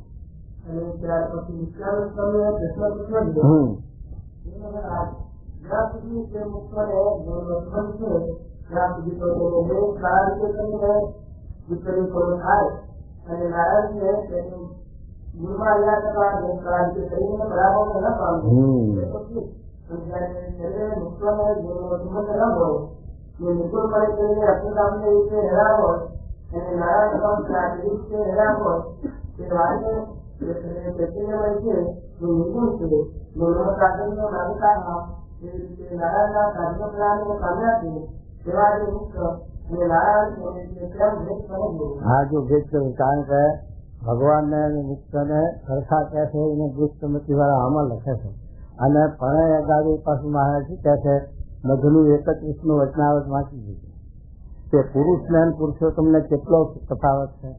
હા જો ભેદ કર્યું કારણ કે ભગવાન ને મુક્ત ને સરખા કહે છે એને દુષ્ટમતી વાળા આમાં લખે છે. અને પણ અગાડી પાછું મહારાજ શું કહે છે મધનું 31નું વચનાવત વાંચી દીધું કે પુરુષને અને પુરુષોત્તમને કેટલો તફાવત છે.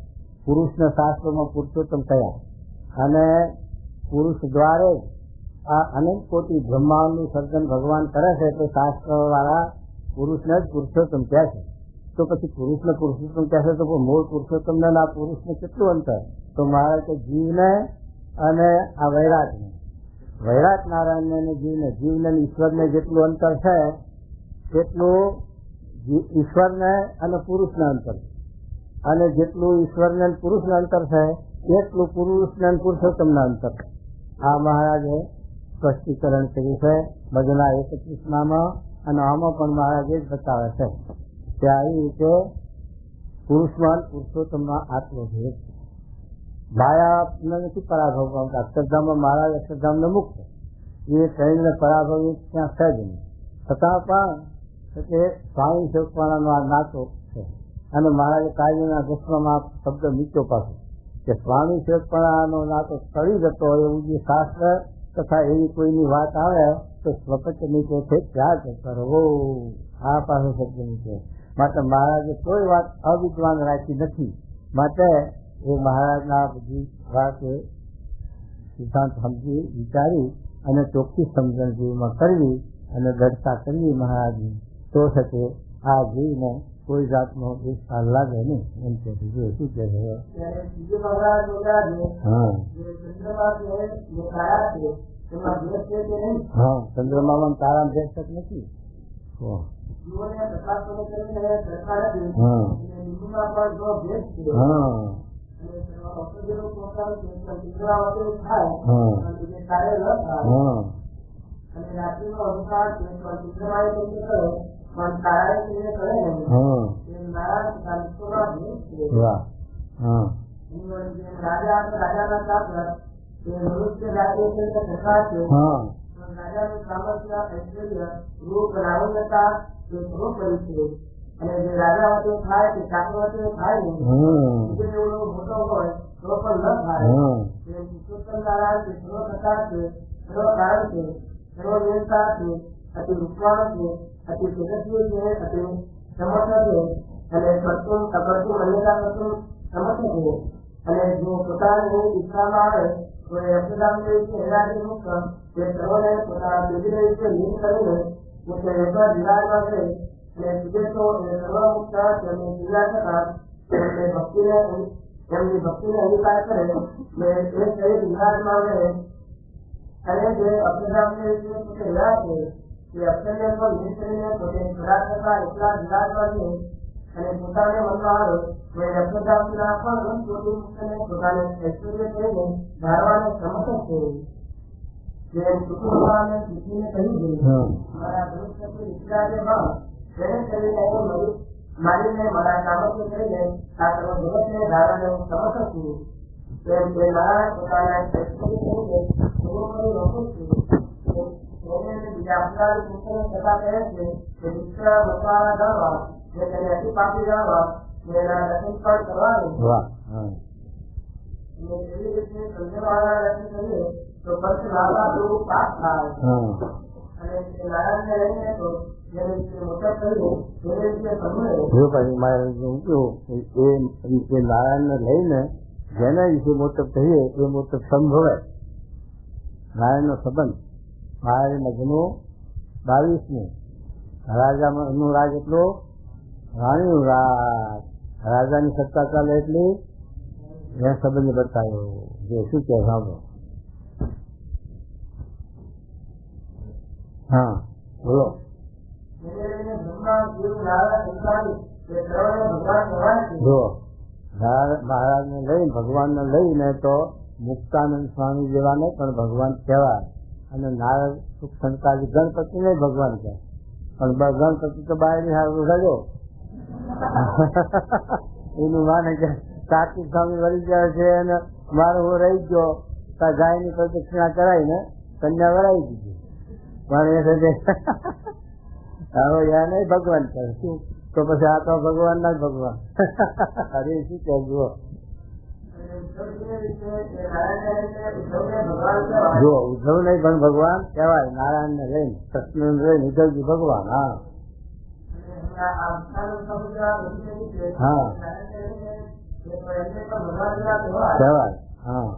પુરુષના શાસ્ત્રોમાં પુરુષોત્તમ કયા અને પુરુષ દ્વારે આ અનંત કોટી બ્રહ્માંડનું સર્જન ભગવાન કરે છે તો શાસ્ત્ર વાળા પુરુષને જ પુરુષોત્તમ કહે છે. તો પછી પુરુષને પુરુષોત્તમ કહે છે તો મૂળ પુરુષોત્તમ ને આ પુરુષને કેટલું અંતર? તો મારે કે જીવને અને આ વૈરાટને. વૈરાટ નારાયણને અને જીવને, જીવને ઈશ્વરને જેટલું અંતર છે તેટલું ઈશ્વરને અને પુરુષને અંતર છે, અને જેટલું ઈશ્વરને અને પુરુષને અંતર છે એટલું પુરુષને અને પુરુષોત્તમના અંતર છે. આ મહારાજે સ્પષ્ટીકરણ કર્યું છે ભજના 31માં, અને આમાં પણ મહારાજ જ બતાવે છે કે આવી રીતે પુરુષમાં પુરુષોત્તમમાં આટલો ભેદ છે. માયાને નથી પરાભવ પામતા. અક્ષરધામમાં મહારાજ અક્ષરધામને મુક્ત, એ ટ્રેનને પરાભવ ત્યાં છે જ નહીં. છતાં પણ એટલે સ્વામી સેવકવાળાનો આ નાતો છે. અને મહારાજે કાયમીના દસમામાં શબ્દ મૂક્યો પાછો કે સ્વામી સેવકવાળાનો નાતો તળી જતો હોય એવું જે શાસ્ત્ર તથા એવી કોઈની વાત આવે તો સ્વપચ નીચે છે ત્યાગ કરવો, આ પાસે શબ્દ નીચે. માટે મહારાજે કોઈ વાત અવિદ્વાન રાખી નથી. માટે એ મહારાજના બધી વાત સિદ્ધાંત સમજી વિચારી અને ચોખ્ખી સમજણ જીવમાં કરવી અને દર્શા કરવી મહારાજની, તો શકે આ જીવને કોઈ જાતનો વિસ્તાર લાગે નહીં. એમ કે બીજું શું કે છે? હા, ચંદ્રમામાં તારા ભેદ તક નથી. અને જે રાજાવતીઓ થાય કે ચાકરવતીઓ થાય ને એવડો મોટો હોય તો પણ ન થાય. પુરુષોત્તમ નારાયણ છે, સર્વપ્રકાશ છે, સર્વકારણ છે, સર્વદેવતા છે, અતિ રૂપવાન છે, અતિ તેજસ્વી છે, અતિ સમર્થ છે, અને કરતું અન્યતા કરતું સમર્થ છે. અને જો પોતાની ઈચ્છામાં આવે તો એ અક્ષરધામ છે એનાથી મુક્ત તે સર્વને પોતાના તેજને વિશે લીન કરીને પોતે એકવાર વિરાજમાં છે. અને બીજે તો એ સર્વમુક્ત તેમની ક્રિયા થતા એમની ભક્તિને અંગીકાર કરે ને એ શરીર વિરાજમાં રહે. અને જે અક્ષરધામને વિશે પોતે રહ્યા છે તે અક્ષરને પણ લીન કરીને પોતે ખરા થતા એકલા વિરાજમાં છે. અને પોતાને મનમાં આવે તો એ અક્ષરધામના પણ ચોટી મુક્તને પોતાને ઐશ્વર્ય કરીને ધારવાને સમર્થ છે. જે કુટુંબમાં અને પૃથ્વીને કહી દે મારા ભવિષ્યથી વિચારે બાદ તેને કરીને મારીને મારા સામર્થ્ય કરીને આ સર્વ જગતને ધારવાને સમર્થ છું. તેમ તે નારાયણ પોતાના ઐશ્વર્ય કરીને પૂર્ણ રોકું છું. બીજા અપરાધી પુસ્તકો થતા કહે છે કે વિશ્વ બચવાના જાણવા જે તેને અતિ પાપી જાણવા એના દર્શન પણ કરવાનું. એવી રીતે સમજવાના દર્શન કરીએ તો પંચ લાભા જેવું પાપ થાય. અને નારાયણને લઈને તો નારાયણ ને લઈને જેના વિશે મોટપ કહીએ એ મોટપ સંભવે. નારાયણ નો સંબંધ મહારાજ મજનું 22 રાજામાં નું રાજ એટલું રાણીનું રાજ, રાજાની સત્તા ચાલે એટલી એ સંબંધ બતાવ્યો. જે શું કે સાંભળો. હા બોલો. જો મહારાજ ને લઈને ભગવાન ને લઈને તો મુક્તાનંદ સ્વામી જેવાને પણ ભગવાન કહેવાય. અને નારદ સુખ સંતાજી ગણપતિ ને ભગવાન કહેવાય. પણ ગણપતિ તો બાયરી હારું રજો એનું માને કે કાર્તિક સ્વામી વળી ગયા છે અને મારો હું રહી ગયો ત્યાં ગાય ની પ્રદક્ષિણા કરાવીને કન્યા વરાવી દીધી. પણ એ હવે યા નહીં ભગવાન કહે શું તો પછી આ તો ભગવાન ના જ ભગવાન. અરે શું કહે જુઓ ઉદ્ધવ નહીં પણ ભગવાન કહેવાય. નારાયણ ને લઈને કૃષ્ણ ને લઈને ઉદ્ધવજી ભગવાન. હા હા કહેવાય. હા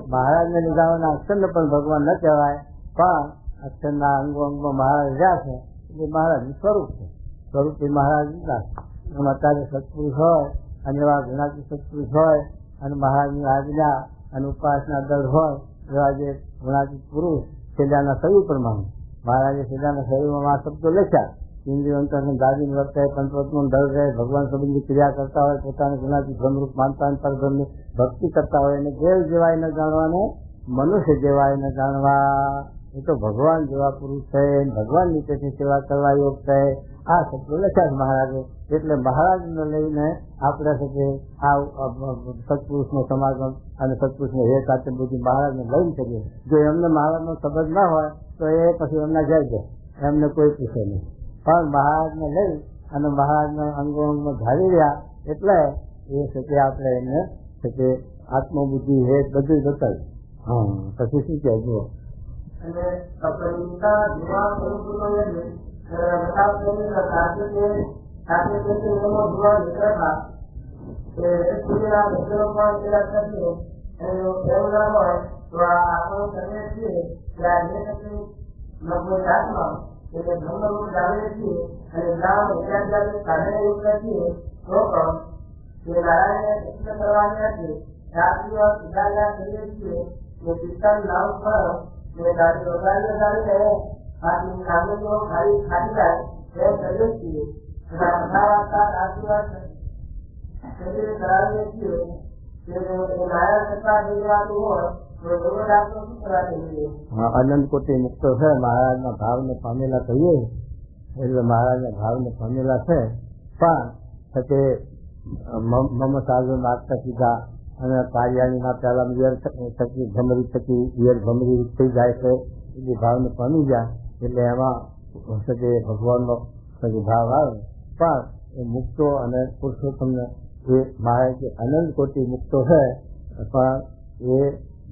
મહારાજ ને લીધા અક્ષર ને પણ ભગવાન ન કહેવાય. પણ અક્ષર ના અંગો અંગમાં મહારાજ રહ્યા છે એટલે મહારાજ નું સ્વરૂપ છે. સ્વરૂપ એ મહારાજ લીધા. એમ અત્યારે સત્પુરુષ હોય અને એવા ગુણાતી સત્પુરુષ હોય અને મહારાજની આજ્ઞા અને ઉપાસના દળ હોય એવા જે ગુણાતીત પુરુષ છેલ્લાના શરીર પ્રમાણે મહારાજે છેલ્લાના શરીરમાં આ શબ્દો લખ્યા. ઇન્દ્રિયંતરને ગાદીને વર્તે, પંચવત્નો દળ રહે, ભગવાન સંબંધી ક્રિયા કરતા હોય, પોતાને ગુણાતીત બ્રહ્મરૂપ માનતા હોય, પરબ્રહ્મની ભક્તિ કરતા હોય અને દેવ જેવાય ન જાણવાને મનુષ્ય જેવાય ન જાણવા. એ તો ભગવાન જેવા પુરુષ છે, ભગવાનની પેટની સેવા કરવા યોગ છે. આ શબ્દો લખ્યા મહારાજે. એટલે મહારાજને લઈને આપણે સાથે આ સત્પુરુષનો સમાગમ અને સત્પુરુષનો હેત સાથે બધી મહારાજને લઈ શકીએ. જો એમને મહારાજનો સંબંધ ના હોય તો એ પછી એમના જાય છે, એમને કોઈ પૂછે નહીં. પણ મહારાજને લઈ અને મહારાજના અંગો અંગમાં ધારી રહ્યા એટલે એ શકે આપણે એમને શકે આત્મબુદ્ધિ હેત બધું બતાવ્યું. હા, પછી શું કહે જુઓ. અને અપરિતા જેવા સ્વરૂપનો સાથે એનો જોવા નીકળતા એ સૂર્યના મિત્રો પણ એ રાખીએ એવું ના હોય તો આપણો કરીએ છીએ કે આ જે શક્તિ નવું આત્મા એટલે બ્રહ્મરૂપ જાણીએ છીએ અને નામ વિદ્યાર્થી સાધને યુક્ત છીએ તો પણ તે નારાયણને પ્રશ્ન કરવાની નથી. રાત્રિઓ સુધાર્યા કરીએ છીએ કે પિત્તળ નામ પર તે ગાડી વગાડીને ગાડીને બાકી કાગળો ખાલી ખાલી જાય તે કરીએ છીએ. કથા વાર્તા આશીર્વાદ કરાવીએ છીએ કે નારાયણ સત્તા દેવાતું હોય તો એવો દાખલો શું કરાવી જોઈએ. અનંત કોટી મુક્તો છે, મહારાજના ભાવને પામેલા કહીએ એટલે મહારાજના ભાવને પામેલા છે. પણ તે મમ સાધુ નાટક સીધા અને કાર્યાણીના પહેલા વિયર થકી ભમરી થકી વિયર ભમરી થઈ જાય છે એ ભાવને પામી ગયા એટલે એમાં શકે ભગવાનનો ભાવ આવે. પણ એ મુક્તો અને પુરુષોત્તમને એ મહારાજ અનંત કોટી મુક્તો છે પણ એ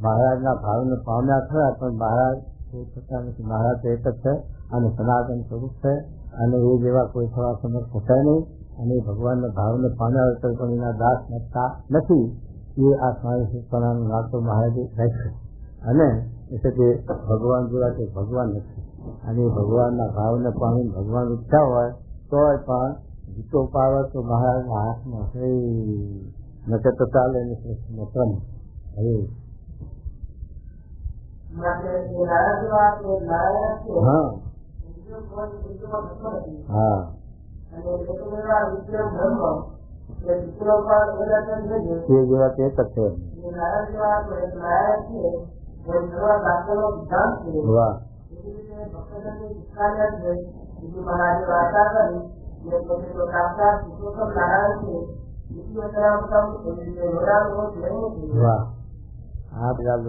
મહારાજના ભાવને પામ્યા ખરા પણ મહારાજ એ થતા નથી. મહારાજ એક જ છે અને સનાતન સ્વરૂપ છે અને એ જેવા કોઈ થવા સમર્થ થતા નહીં અને ભગવાનના ભાવને પામ્યા હોય તો પણ એના દાસ નથતા નથી. એ આ સ્વામી નાતો મહારાજે રાખ્યો અને એટલે કે ભગવાન જેવા કે ભગવાન નથી અને ભગવાનના ભાવને પામીને ભગવાન ઈચ્છા હોય તોય પણ જીતો પાવે તો મહારાજના હાથમાં છે નકર તો ચાલે એની સૃષ્ટિનો ક્રમ. હવે હા હા તે જેવા તે જ છે. વાહ વાહ. આ બધા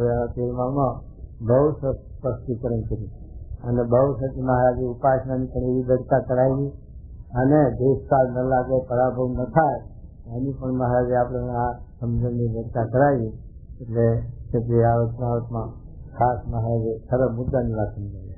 બહુ સ્પષ્ટીકરણ કર્યું અને બહુ સચી મહારાજે ઉપાસનાની પણ એવી દરકાર કરાવી અને દેશકાળ ન લાગે, પરાભવ ન થાય એની પણ મહારાજે આપણે આ સમજણની દરકાર કરાવી. એટલે કે આ આવતમાં ખાસ મહારાજે ખરા મુદ્દાની વાત સમજાવી.